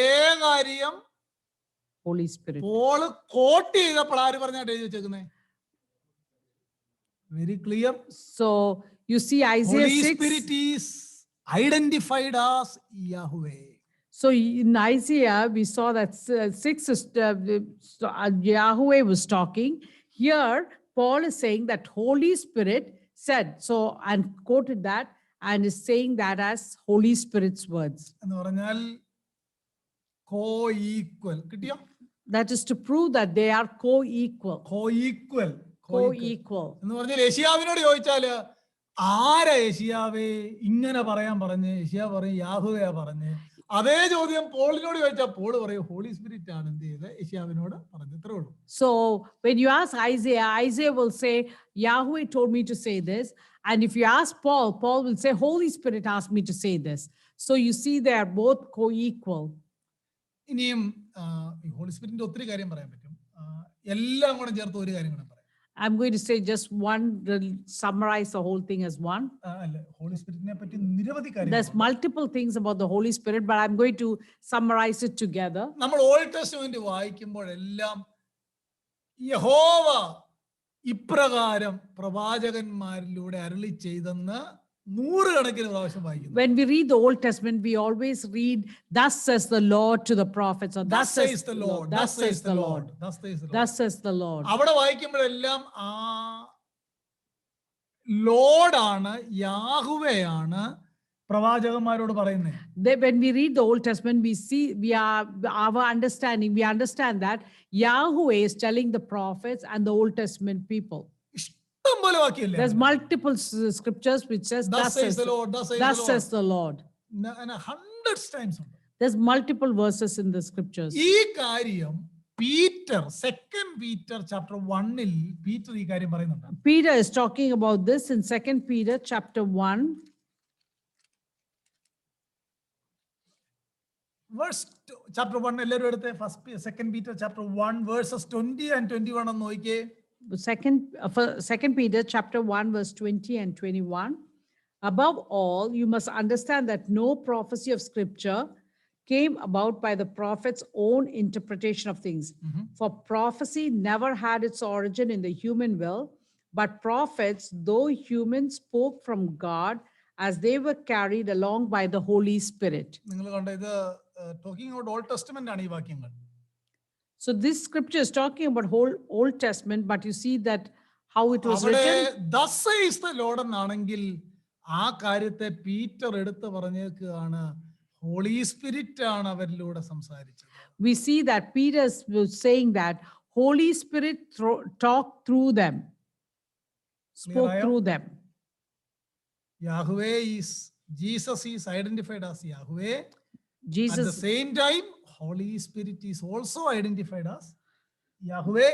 കാര്യം Holy Spirit. Paul coat ചെയ്തപ്പോൾ ആര് പറഞ്ഞായിട്ട് എഴുതി വെച്ചേക്കുന്നേ? Very clear. So you see Isaiah 6. Holy Spirit is identified as Yahweh. So in Isaiah, we saw that 6 is Yahweh was talking. Here, Paul is saying that Holy Spirit said, so and quoted that and is saying that as Holy Spirit's words. എന്ന് പറഞ്ഞാൽ co-equal. കിട്ടിയോ? That is to prove that they are co-equal. Co-equal. Co-equal. എന്ന് പറഞ്ഞാൽ യെശയ്യാവിനോട് ചോദിച്ചാല് ആരാ യെശയ്യാവേ ഇങ്ങനെ പറയാൻ പറഞ്ഞ്? യെശയ്യാവ് പറയും യാഹുവയാ പറഞ്ഞ്. അതേ ചോദ്യം പോളിനോട് ചോദിച്ചാൽ പോള് പറയും ഹോളി സ്പിരിറ്റ് ആണ് എന്ത് ചെയ്ത് യെശയ്യാവിനോട് പറഞ്ഞു. ഇത്രേ ഉള്ളൂ. So when you ask Isaiah, Isaiah will say Yahweh told me to say this, and if you ask Paul, Paul will say Holy Spirit asked me to say this. So you see they are both co-equal. ഇനിയും holy സ്പിരിറ്റിന്റെ ഒത്തിരി കാര്യം പറയാൻ പറ്റും. എല്ലാം കൂടെ ചേർത്ത് ഒരു കാര്യം കൂടെ പറയാം. I'm going to say just one, summarize the whole thing as one. Holy സ്പിരിറ്റിനെ പറ്റി നിരവധി കാര്യം. There's multiple things about the Holy Spirit, but I'm going to summarize it together. നമ്മൾ ഓൾഡ് ടെസ്റ്റ്മെന്റ് വായിക്കുമ്പോഴെല്ലാം യഹോവ ഇപ്രകാരം പ്രവാചകന്മാരിലൂടെ അരുളി ചെയ്തെന്ന് 100 കണക്കിന് പ്രാവശ്യം വായിക്കുന്നു. When we read the Old Testament, we always read, "Thus says the Lord to the prophets," or Thus says the Lord. Thus says the Lord. Thus says the Lord. അവിടെ വായിക്കുമ്പോഴെല്ലാം ആ ലോർഡാണ്, യാഹുവയാണ് പ്രവാചകന്മാരോട് പറയുന്നത്. When we read the Old Testament, we see we understand that Yahweh is telling the prophets and the Old Testament people. ഇഷ്ടംപോലെ വാക്യമില്ലേ? There's multiple scriptures which says Thus says the Lord. Thus says the Lord. Hundreds times ഉണ്ട്. There's multiple verses in the scriptures. ഈ കാര്യം Peter 2 Peter chapter 1-ൽ Peter ഈ കാര്യം പറയുന്നുണ്ട്. Peter is talking about this in 2 Peter chapter 1. Verse chapter 1 എല്ലാവരും എടുത്തേ. 2 Peter chapter 1 verses 20 and 21 ഒന്ന് നോക്കിയേ. Second Peter chapter 1, verse 20 and 21. Above all, you must understand that no prophecy of scripture came about by the prophet's own interpretation of things. For prophecy never had its origin in the human will, but prophets, though human, spoke from God as they were carried along by the Holy Spirit. നിങ്ങൾ കണ്ട ഇത് talking about old testament ആണ് ഈ വാക്യങ്ങൾ. So this scripture is talking about whole Old Testament, but you see that how it was അവിടെ written. thus says the Lord എന്നാണെങ്കിൽ ആ കാര്യത്തെ പീറ്റർ എടുത്ത് പറഞ്ഞേക്കുകയാണ്, ഹോളി സ്പിരിറ്റ് ആണ് അവരിലൂടെ സംസാരിച്ചത്. We see that Peter was saying that Holy Spirit talked through them, spoke Clear, through them. Yahweh is, Jesus is identified as Yahweh. At the Jesus, same time, Holy Spirit is also identified as Yahweh.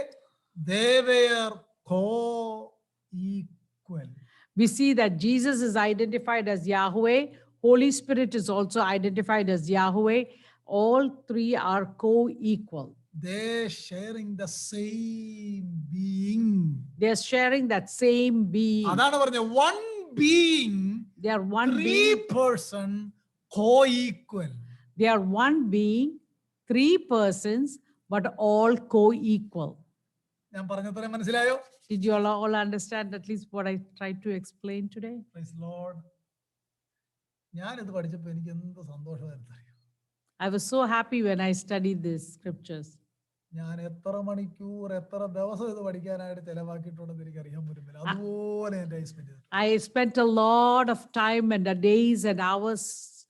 They were co-equal. we see that Jesus is identified as Yahweh. Holy Spirit is also identified as Yahweh. All three are co-equal. They're sharing the same being. They're sharing that same being. അതാണ് പറഞ്ഞത്, one being, They are one three being. person co-equal. They are one being, three persons, but all co-equal. ഞാൻ പറഞ്ഞത്ര മനസ്സിലായോ? Did you all understand at least what I tried to explain today? Praise the Lord. ഞാനിത് പഠിച്ചപ്പോൾ എനിക്ക് എന്ത് സന്തോഷമായിരുന്നു അറിയോ? I was so happy when I studied these scriptures. ഞാൻ എത്ര മണിക്കൂർ എത്ര ദിവസം ഇത് പഠിക്കാനായിട്ട് ചെലവാക്കിയിട്ടുണ്ടെന്ന് എനിക്ക് അറിയാൻ പറ്റുന്നില്ല. അതുപോലെ എൻ്റെ സ്പെൻഡ് ചെയ്തു. I spent a lot of time and days and hours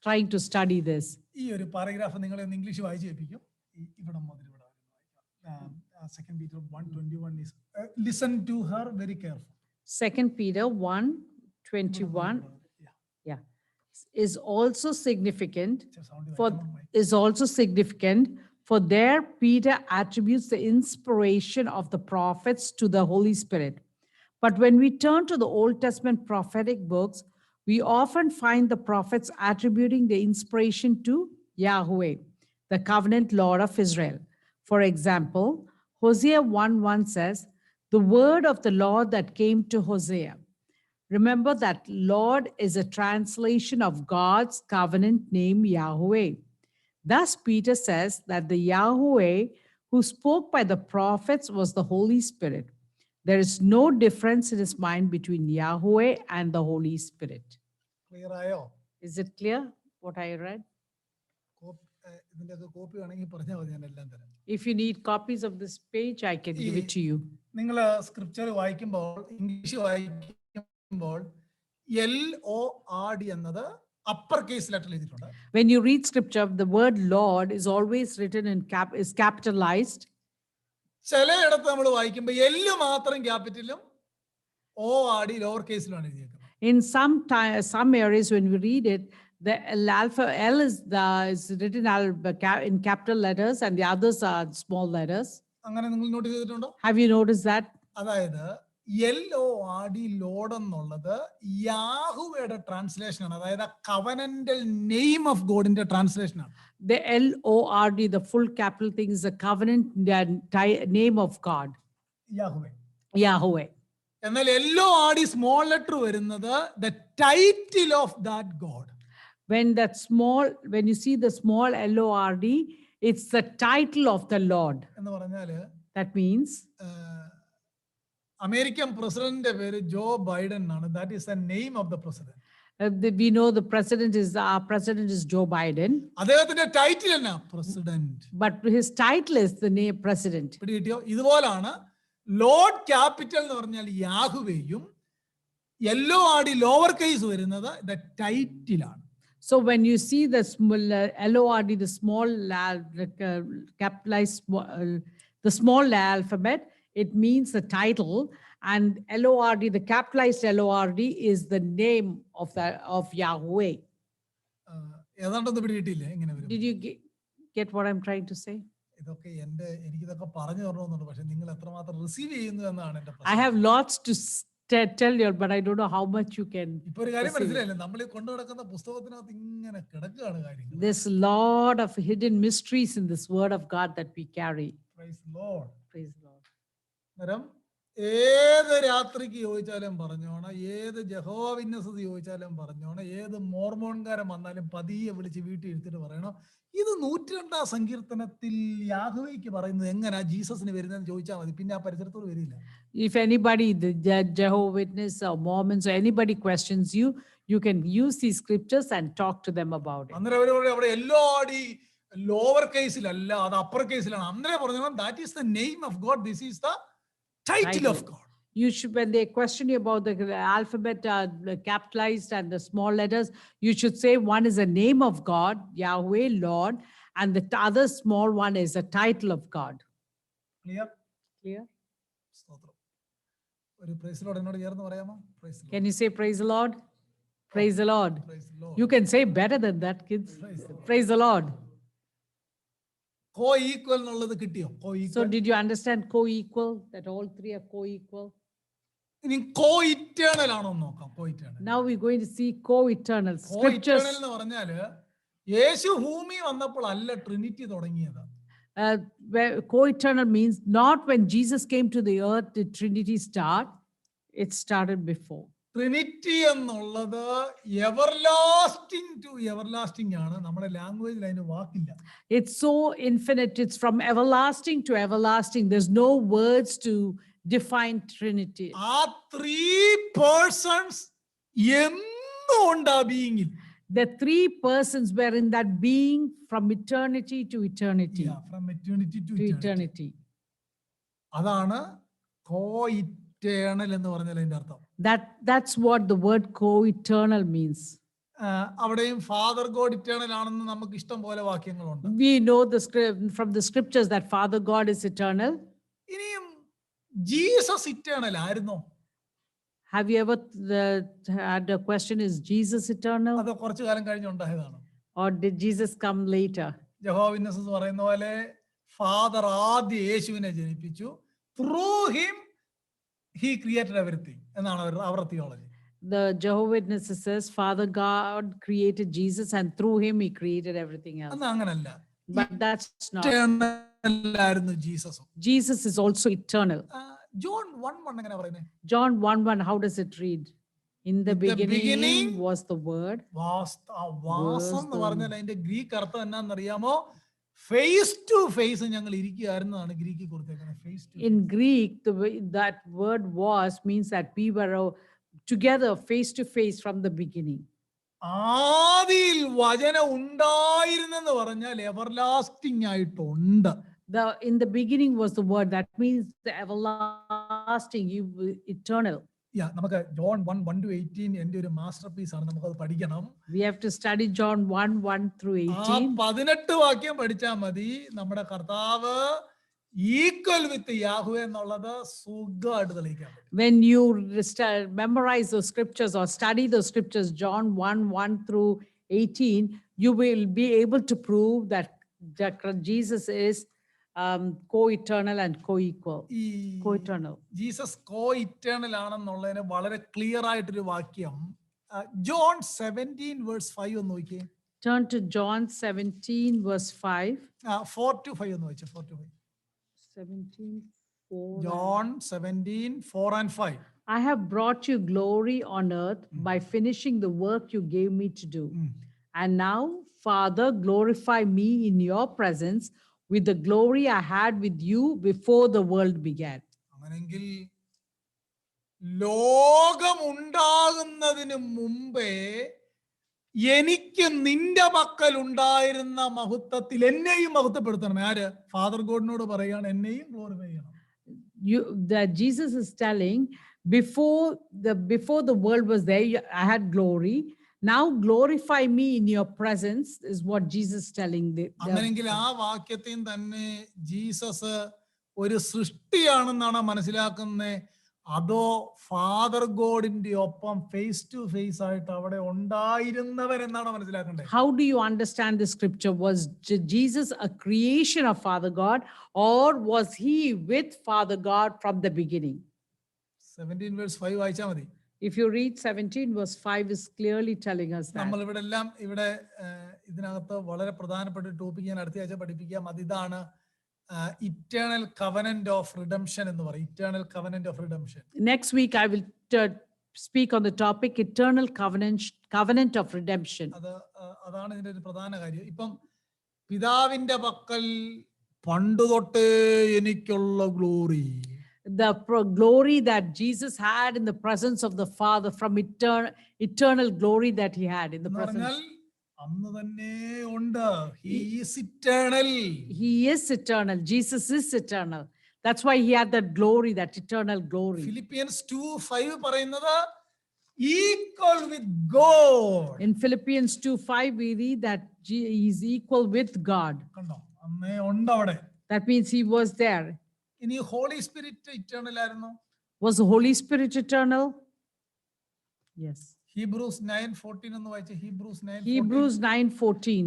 trying to study this. ഈ ഒരു പാരഗ്രാഫ് നിങ്ങളെ ഒന്ന് ഇംഗ്ലീഷ് വായിച്ചു കേൾപ്പിക്കും. ഇവിടെ മുതൽ ഇവിടെ second Peter 1:21 is listen to her very carefully. 2 Peter 1:21 Yeah. is also significant Sound for വായിക്കണം. is also significant for there Peter attributes the inspiration of the prophets to the Holy Spirit. But when we turn to the Old Testament prophetic books, we often find the prophets attributing the inspiration to Yahweh, the covenant Lord of Israel. For example, Hosea 1:1 says, "The word of the Lord that came to Hosea." Remember that Lord is a translation of God's covenant name Yahweh. Thus, Peter says that the Yahweh who spoke by the prophets was the Holy Spirit. There is no difference in his mind between Yahweh and the Holy Spirit. Clear ആയോ? Is it clear what I read? ഇതിന്റെയൊക്കെ copy വേണമെങ്കിൽ പറഞ്ഞാൽ മതി, ഞാൻ എല്ലാം തരാം. If you need copies of this page, I can give it to you. നിങ്ങൾ scripture വായിക്കുമ്പോൾ, ഇംഗ്ലീഷ് വായിക്കുമ്പോൾ LORD എന്നത് അപ്പർ കേസ് ലെറ്ററിൽ എഴുതിയിട്ടുണ്ട്. When you read scripture, the word Lord is always written in is capitalized. ചിലയിടത്ത് നമ്മൾ വായിക്കുമ്പോൾ എല്ല് മാത്രം ക്യാപിറ്റലും ORD ലോവർ കേസിലാണ് എഴുതിയേക്കുന്നത്. In some areas, when we read it, the L is written in capital letters and the others are small letters. അങ്ങനെ നിങ്ങൾ notice ചെയ്തിട്ടുണ്ടോ? Have you noticed that? അതായത് LORD ലോഡ് എന്നുള്ളത് യാഹുവയുടെ ട്രാൻസ്ലേഷൻ ആണ്, അതായത് കവനന്റൽ നെയിം ഓഫ് ഗോഡിന്റെ ട്രാൻസ്ലേഷൻ ആണ്. The LORD, the full capital thing, is the covenant name of God, യാഹുവേ. Yahweh. എന്നാൽ LORD small letter വരുന്നത് the title of that God. When you see the small LORD, it's the title of the Lord. എന്ന് പറഞ്ഞാല് That means American പ്രസിഡന്റിന്റെ പേര് Joe Biden ആണ്. That is the name of the president. we know our president is Joe Biden, അദ്ദേഹത്തിന്റെ title എന്നാ? President. but his title is the name president. പിടികിട്ടിയോ? ഇതുപോലാണ് Lord capital എന്ന് പറഞ്ഞാൽ യാഹുവേയും LORD ലോവർ കേസ് വരുന്നത് ദ ടൈറ്റിലാണ്. So when you see the small LORD, the small capitalized the small alphabet, it means the title, and LORD, the capitalized LORD, is the name of Yahweh. ഏതാണ്ടൊന്നും പിടികിട്ടില്ലേ ഇങ്ങനെ വരും? Did you get what I'm trying to say? ഇതൊക്കെ എനിക്കിതൊക്കെ പറഞ്ഞു തരണമെന്നുണ്ട്, പക്ഷെ നിങ്ങൾ എത്രമാത്രം receive ചെയ്യുന്നു എന്നാണ് എന്റെ I have lots to tell you, but I don't know how much you can. ഇപ്പൊ ഒരു കാര്യം മനസ്സിലായില്ലേ? നമ്മൾ ഈ കൊണ്ടു നടക്കുന്ന പുസ്തകത്തിനകത്ത് ഇങ്ങനെ കിടക്കുകയാണ് കാര്യങ്ങൾ. There's a lot of hidden mysteries in this word of God that we carry. Praise the Lord. Praise the Lord. അന്നേരം ഏത് രാത്രിക്ക് ചോദിച്ചാലും പറഞ്ഞോണം, ഏത് ജഹോവ വിറ്റ്നസ് ചോദിച്ചാലും പറഞ്ഞോണം, ഏത് മോർമോൺകാരൻ വന്നാലും പതിയെ വിളിച്ച് വീട്ടിൽ ഇരുത്തിട്ട് പറയണം, ഇത് 102 സങ്കീർത്തനത്തിൽ യാഹ്വേക്ക് പറയുന്നത് എങ്ങനെയാ ജീസസിന് വരുന്നതെന്ന് ചോദിച്ചാൽ മതി, പിന്നെ ആ പരിസരത്തോട് വരില്ല. If anybody, the Jehovah Witness or Mormons or anybody questions you, you can use these scriptures and talk to them about it. അന്നേരം അവരോട് അവിടെ എല്ലാടി ലോവർ കേസിലല്ല, അത് അപ്പർ കേസിലാണ്. അന്നേരം പറഞ്ഞു that is the name of God, this is the title of God. You should, when they question you about the alphabet capitalized and the small letters, you should say one is a name of God, Yahweh, Lord, and the other small one is a title of God. Clear? Clear? സ്തോത്രം. ഒരു praise Lord എന്നോട് ചേർന്ന് പറയാമോ? Praise Lord. Can you say praise the Lord? Praise the Lord. Praise Lord. You can say better than that, kids. Praise the Lord. Co equal എന്നുള്ളത് കിട്ടിയോ? കോ So equal. did you understand co-equal, that all three are co-equal? ഇനി കോ eternal ആണോ എന്ന് നോക്കാം. Co-eternal. Now we're going to see co-eternal co scriptures. Eternal എന്ന് പറഞ്ഞാല് യേശു ഭൂമി വന്നപ്പോൾ അല്ല ട്രിനിറ്റി തുടങ്ങിയത്. Where co-eternal means not when Jesus came to the earth did Trinity start, it started before. Trinity എന്നുള്ളത് എവർലാസ്റ്റിംഗ് ടു എവർലാസ്റ്റിംഗ് ആണ്. നമ്മുടെ ലാംഗ്വേജിൽ അതിന് വാക്കില്ല. It's so infinite, it's from everlasting to everlasting. There's no words to define Trinity. ആ 3 persons എന്നും ഉണ്ട് ആ ബീയിങ്ങിൽ. The three persons were in that being from eternity to eternity. From eternity to To eternity. eternity. അതാണ് കോ eternal എന്ന് പറഞ്ഞാൽ അതിന്റെ അർത്ഥം. That's what the word co-eternal means. അവിടെയും ഫാദർ ഗോഡ് ഇറ്റേണൽ ആണെന്ന് നമുക്ക് ഇഷ്ടം പോലെ വാക്യങ്ങളുണ്ട്. We know from the scriptures that Father God is eternal. ഇനിയും ജീസസ് ഇറ്റേണൽ ആയിരുന്നോ? Have you ever had a question, is Jesus eternal അത് കുറച്ചു കാലം കഴിഞ്ഞുണ്ടായതാണ്. or did Jesus come later? യഹോവ വിറ്റ്നസ് പറയുന്ന പോലെ ഫാദർ ആദ്യം യേശുവിനെ ജനിപ്പിച്ചു, through him he created everything എന്നാണ് അവരുടെ theology. The Jehovah Witnesses says Father God created Jesus and through him he created everything else. അന്ന് അങ്ങനല്ല. But that's not. ഇറ്റേണൽ ആയിരുന്നു ജീസസും. Jesus is also eternal. John 1:1 എങ്ങനെ പറയുന്നത്? John 1:1, how does it read? In the beginning beginning was the word. വാസം എന്ന് പറഞ്ഞാൽ അതിന്റെ Greek അർത്ഥം എന്നാന്നറിയാമോ? ഫേസ് ടു ഫേസ് ഞങ്ങൾ ഇരിക്കുകയായിരുന്നതാണ് ഗ്രീക്കിൽ കൊടുത്തേക്കുന്നത്. Phase two. In Greek, that word was means that we were together face to face from the beginning. ആദിയിൽ വചനം ഉണ്ടായിരുന്നെന്ന് പറഞ്ഞാൽ എവർലാസ്റ്റിംഗ് ആയിട്ടുണ്ട്. In the beginning was the word, that means the everlasting, eternal. നമുക്ക് John 1:1-18 എന്റെ ഒരു master piece ആണ്, നമുക്കത് പഠിക്കണം. We have to study John 1:1 through ആ 18. 18 വാക്യം പഠിച്ചാൽ മതി. നമ്മുടെ കർത്താവ് ഈക്വൽ വിത്ത് യാഹ്വേ എന്നുള്ളത് സുഖമായിട്ട് തെളിയിക്കാൻ പറ്റും. When you memorize those scriptures or study those scriptures, John 1:1 through 18, you will be able to prove that Jesus is co-eternal and co-equal. Co-eternal. Jesus co-eternal ആണെന്നുള്ളതിന് വളരെ ക്ലിയർ ആയിട്ടൊരു വാക്യം John 17:5 ഒന്ന് നോക്കിയേ. Turn to John 17:5. 4-5 ഒന്ന് വായിച്ചേ. 4-5. 17:4. John 17:4-5. I have brought you glory on earth by finishing the work you gave me to do. And now, Father, glorify me in your presence with the glory I had with you before the world began. അങ്ങനെങ്കിൽ ലോകം ഉണ്ടാകുന്നതിന് മുമ്പേ എനിക്ക് നിന്റെ പക്കൽ ഉണ്ടായിരുന്ന മഹത്വത്തിൽ എന്നെയും മഹത്വപ്പെടുത്തണം. ആര്? ഫാദർ ഗോഡിനോട് പറയുകയാണ്, എന്നെയും ഗ്ലോറിഫൈ ചെയ്യണം. That Jesus is telling, before the world was there, I had glory. Now glorify me in your presence is what Jesus is telling. അങ്ങനെങ്കിൽ ആ വാക്യത്തിൽ തന്നെ ജീസസ് ഒരു സൃഷ്ടിയാണെന്നാണ് മനസ്സിലാക്കുന്നത്, അതോ ഫാദർ ഗോഡിന്റെ ഒപ്പം ഫേസ് ടു ഫേസ് ആയിട്ട് അവിടെ ഉണ്ടായിരുന്നവരെന്നാണ് മനസ്സിലാക്കേണ്ടത്? How do you understand the scripture? Was Jesus a creation of Father God, or was he with Father God from the beginning? 17:5 വായിച്ചാൽ മതി. If you read 17:5 is clearly telling us that. നമ്മൾ ഇവിടെ ഇതിനകത്ത് വളരെ പ്രധാനപ്പെട്ട ടോപ്പിക് ഞാൻ അടുത്ത ആഴ്ച പഠിപ്പിക്കാം. അതിതാണ് ഇറ്റേണൽ കവനന്റ് ഓഫ് റിഡംഷൻ എന്ന് പറയും. Eternal covenant of redemption. Next week, I will speak on the topic eternal covenant of redemption. അതാണ് ഇതിന്റെ ഒരു പ്രധാന കാര്യം. ഇപ്പം പിതാവിന്റെ പക്കൽ പണ്ട് തൊട്ടേ എനിക്കുള്ള glory, The glory that Jesus had in the presence of the Father, from eternal glory that he had in the എന്ന് പറഞ്ഞാൽ presence. അന്ന് തന്നെ ഉണ്ട്. He is eternal. He is eternal. Jesus is eternal. That's why he had that glory, that eternal glory. Philippians 2:5 പറയുന്നത് equal with God. In Philippians 2:5, we read that he is equal with God. കണ്ടോ, അന്നേ ഉണ്ട് അവിടെ. That means he was there. ഇനി holy spirit eternal ആയിരുന്നു. Was the Holy Spirit eternal? Yes. Hebrews 9:14 എന്ന് വായിച്ച Hebrews 9:14. Hebrews 9:14.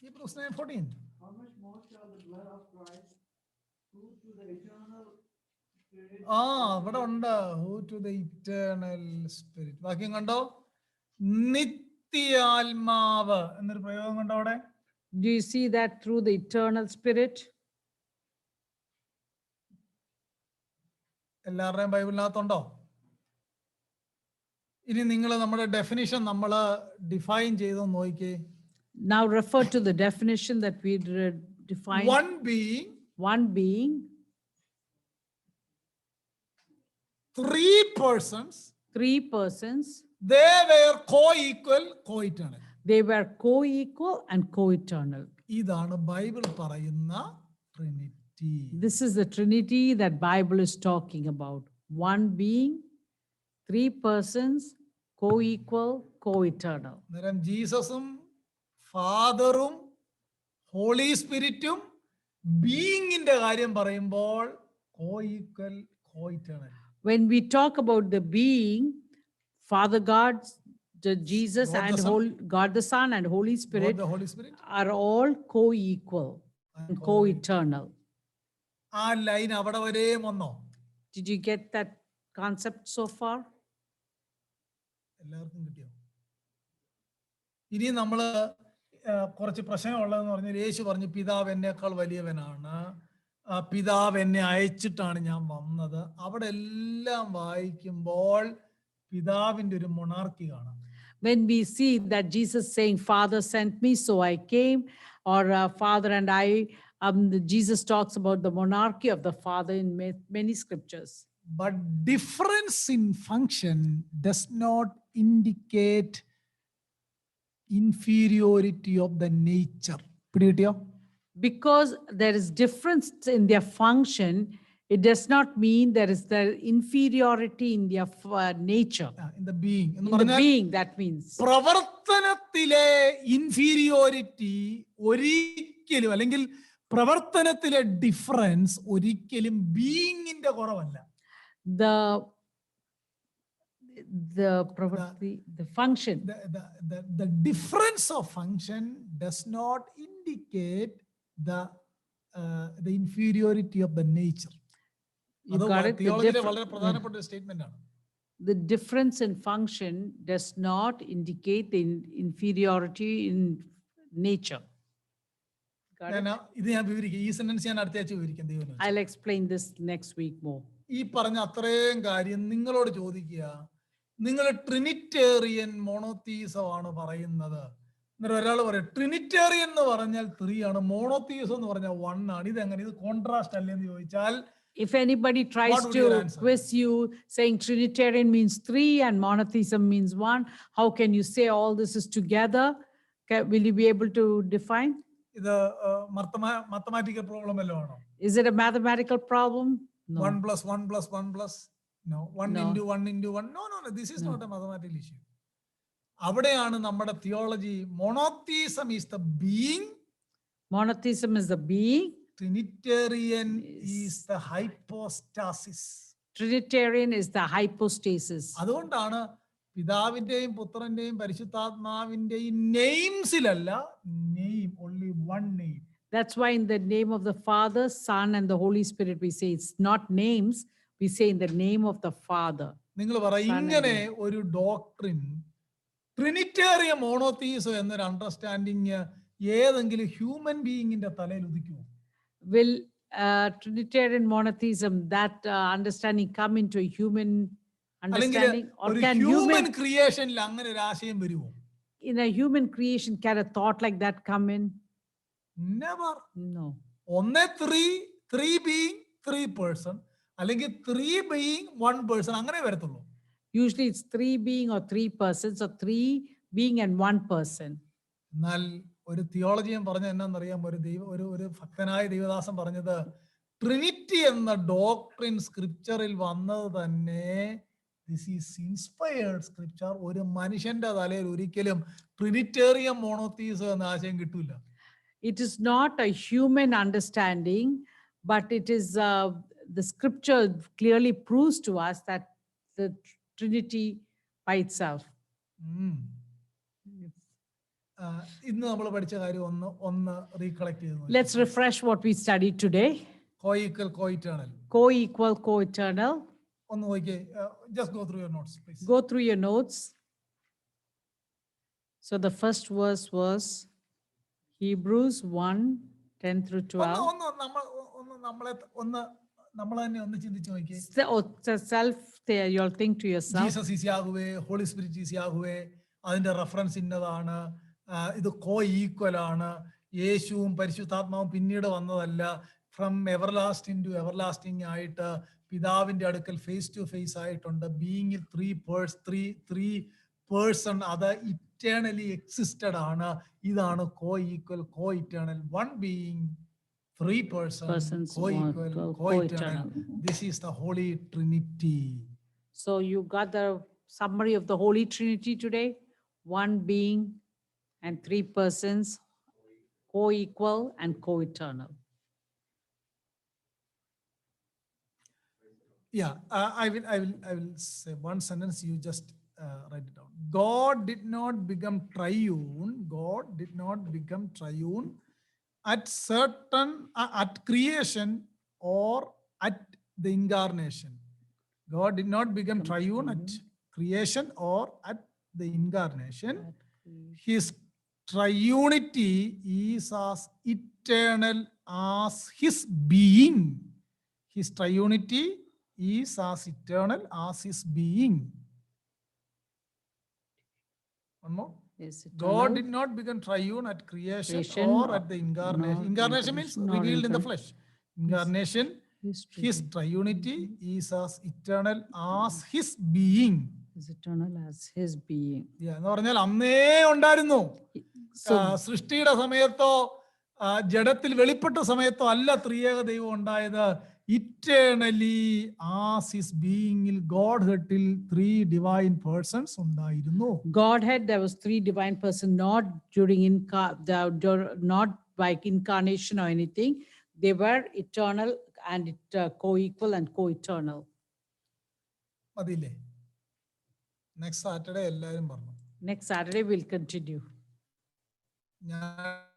Hebrews 9:14. How much more shall the blood of Christ, who to the eternal Spirit അവിടെ ഉണ്ട്. Who to the eternal spirit. വാക്യം കണ്ടോ, നിത്യാത്മാവ് എന്നൊരു പ്രയോഗം കണ്ടോ അവിടെ. Do you see that through the eternal Spirit? എല്ലാവരുടെയും ബൈബിളിനകത്തുണ്ടോ? ഇനി നിങ്ങൾ നമ്മുടെ ഡെഫിനിഷൻ നമ്മൾ ഡിഫൈൻ ചെയ്ത് നോക്കിക്കേ. Now refer to the definition that we defined. One being, One being, three persons, three persons. they were co-equal, co-eternal. They were co-equal and co-eternal. ഇതാണ് Bible പറയുന്ന Trinity. This is the Trinity that Bible is talking about. One being, three persons, co-equal, co-eternal. അന്നേരം ജീസസും ഫാദറും holy സ്പിരിറ്റും ബീയിങ്ങിന്റെ കാര്യം പറയുമ്പോൾ co-equal, co-eternal. When we talk about the being, Father God, Jesus God the and Son. God the Son and Holy God Spirit the Holy Spirit. are all co-equal and co-eternal. ആ line അവിടെ വരെ വന്നോ? Did you get that concept so far? എല്ലാവർക്കും കിട്ടിയോ? ഇനി നമ്മള് കുറച്ച് പ്രശ്നമുള്ളതെന്ന് പറഞ്ഞാൽ യേശു പറഞ്ഞു പിതാവ് എന്നേക്കാൾ വലിയവനാണ്, പിതാവ് എന്നെ അയച്ചിട്ടാണ് ഞാൻ വന്നത്. അവിടെ എല്ലാം വായിക്കുമ്പോൾ പിതാവിന്റെ ഒരു മൊണാർക്കി കാണാം. When we see that Jesus saying, Father sent me, so I came, or Father and I, Jesus talks about the monarchy of the Father in many scriptures. But difference in function does not indicate inferiority of the nature. പിടികിട്ടിയോ? Because there is difference in their function, it does not mean there is the inferiority in their nature. In the being. എന്ന് In the പറഞ്ഞാൽ being, that means. പ്രവർത്തനത്തിലെ inferiority ഒരിക്കലും, അല്ലെങ്കിൽ പ്രവർത്തനത്തിലെ difference ഒരിക്കലും ബീയിങ്ങിന്റെ കുറവല്ല. The function. The difference of function does not indicate the inferiority of the nature. You got it? തിയോളജിയിലെ വളരെ പ്രധാനപ്പെട്ട ഒരു statement ആണ്. The difference in function does not indicate the inferiority in nature. Got it? ഇത് ഞാൻ വിവരിക്കാം. ഈ sentence ഞാൻ അടുത്ത ആഴ്ച വിവരിക്കാം. ദൈവം I'll explain this next week more. ഈ പറഞ്ഞ അത്രയും കാര്യം നിങ്ങളോട് ചോദിക്കുക, നിങ്ങൾ ട്രിനിറ്റേറിയൻ മോണോത്തീസം ആണ് പറയുന്നത്. എന്നിട്ട് ഒരാൾ പറയും ട്രിനിറ്റേറിയൻ എന്ന് പറഞ്ഞാൽ 3 ആണ്, മോണോത്തീസം എന്ന് പറഞ്ഞാൽ 1 ആണ്. ഇതെങ്ങനെ, ഇത് കോൺട്രാസ്റ്റ് അല്ലേ എന്ന് ചോദിച്ചാൽ, If anybody tries What would your to answer? quiz you saying Trinitarian means 3 and monotheism means 1, how can you say all this is together? Will you be able to define? ഇത് mathematical problem വല്ലതും ആണോ? Is it a mathematical problem? No. 1 + 1 + 1 + no 1 No. into 1 into 1. No, this is No. not a mathematical issue. അവിടെയാണ് നമ്മുടെ theology. Monotheism is the being, Monotheism is the being. Trinitarian Yes. Is the hypostasis. Trinitarian is the hypostasis. അതുകൊണ്ടാണ് പിതാവിന്റെയും പുത്രന്റെയും പരിശുദ്ധാത്മാവിന്റെയും നെയിംസിലല്ല, name, only one name. That's why in the name of the Father, Son, and the Holy Spirit, we say it's not names, we say in the name of the Father. നിങ്ങൾ പറ Son and ഇങ്ങനെ ഒരു doctrine Trinitarian monotheism എന്നൊരു understanding ഏതെങ്കിലും human ബീയിങ്ങിന്റെ തലയിൽ ഉദിക്കുമോ? Will Trinitarian monotheism, that understanding come into a human അല്ലെങ്കിൽ understanding? Or ഒരു can human human, ക്രിയേഷനിൽ അങ്ങനെ ഒരു ആശയം വരുമോ? in a human creation, can a thought like that come in? Never. No. ഒന്നേ ത്രീ ബീയിങ് 3 പേഴ്സൺ, അല്ലെങ്കിൽ 3 being 1 person, അങ്ങനെ വരത്തുള്ളൂ. Usually it's 3 being or 3 persons, or 3 being and 1 person. എന്നാൽ ഒരു തിയോളജിയൻ പറഞ്ഞ എന്നാന്നറിയാം, ഒരു ഭക്തനായ ദൈവദാസൻ പറഞ്ഞത്, ട്രിനിറ്റി എന്ന ഡോക്ട്രിൻ സ്ക്രിപ്ചറിൽ വന്നത് തന്നെ ദിസ് ഈസ് ഇൻസ്പയർഡ് സ്ക്രിപ്ചർ. ഒരു മനുഷ്യന്റെ തലയിൽ ഒരിക്കലും ട്രിനിറ്റേറിയൻ മോണോത്തീസം എന്ന ആശയം കിട്ടൂല. It is not a human understanding, but it is the scripture clearly proves to us that the Trinity by itself. ഇന്ന് നമ്മൾ പഠിച്ച കാര്യം ഒന്ന് റീകളക്ട് ചെയ്തു. Let's refresh what we studied today. Co-equal, co-eternal. Co-equal, co-eternal. ഒന്ന് നോക്കിയേ, just go through your notes please. Go through your notes. So the first verse was Hebrews 1:10 through 12. നമ്മൾ തന്നെ ഒന്ന് ചിന്തിച്ചു നോക്കിയേ. Self, you'll think to yourself. Jesus is Yahweh, Holy Spirit is Yahweh, അതിന്റെ reference ഇന്നതാണ്, ഇത് കോ ഈക്വൽ ആണ്, യേശുവും പരിശുദ്ധാത്മാവും പിന്നീട് വന്നതല്ല, ഫ്രം എവർലാസ്റ്റിംഗ് ടു എവർലാസ്റ്റിംഗ് ആയിട്ട് പിതാവിന്റെ അടുക്കൽ ഫേസ് ടു ഫേസ് ആയിട്ടുണ്ട്, ബീയിങ്ങിൽ ത്രീ പേഴ്സൺ, അത് ഇറ്റേണലി എക്സിസ്റ്റഡ് ആണ്, ഇതാണ് co-equal, co-eternal, one being, 3 persons, co-equal, co-eternal. This is the Holy Trinity. So you got the summary of the Holy Trinity today. One being and 3 persons, co-equal and co-eternal. Yeah, I will say one sentence. You just write it down. God did not become triune. God did not become triune at creation or at the incarnation. God did not become triune at creation or at the incarnation. His triunity is as eternal as his being. His triunity is as eternal as his being. One more. Is God did not become triune at creation or at the incarnation. Incarnation means revealed in the flesh. Incarnation, his triunity is as eternal as his being. Is eternal as his being. എന്ന് പറഞ്ഞാൽ അന്നേ ഉണ്ടായിരുന്നു. സൃഷ്ടിയുടെ സമയത്തോ ജഡത്തിൽ വെളിപ്പെട്ട സമയത്തോ അല്ല ത്രിയേക ദൈവം ഉണ്ടായത്. ഇറ്റേണലി ആസ് ഹിസ് ബീയിങ്ങിൽ ഗോഡ്ഹെഡിൽ 3 ഡിവൈൻ പേഴ്സൺസ് ഉണ്ടായിരുന്നു. Godhead, there was 3 divine persons, not during not by incarnation or anything. They were eternal and co-equal and co-eternal. മതിയില്ലേ? നെക്സ്റ്റ് സാറ്റർഡേ എല്ലാവരും പറഞ്ഞു. Next Saturday we'll continue. ഞാൻ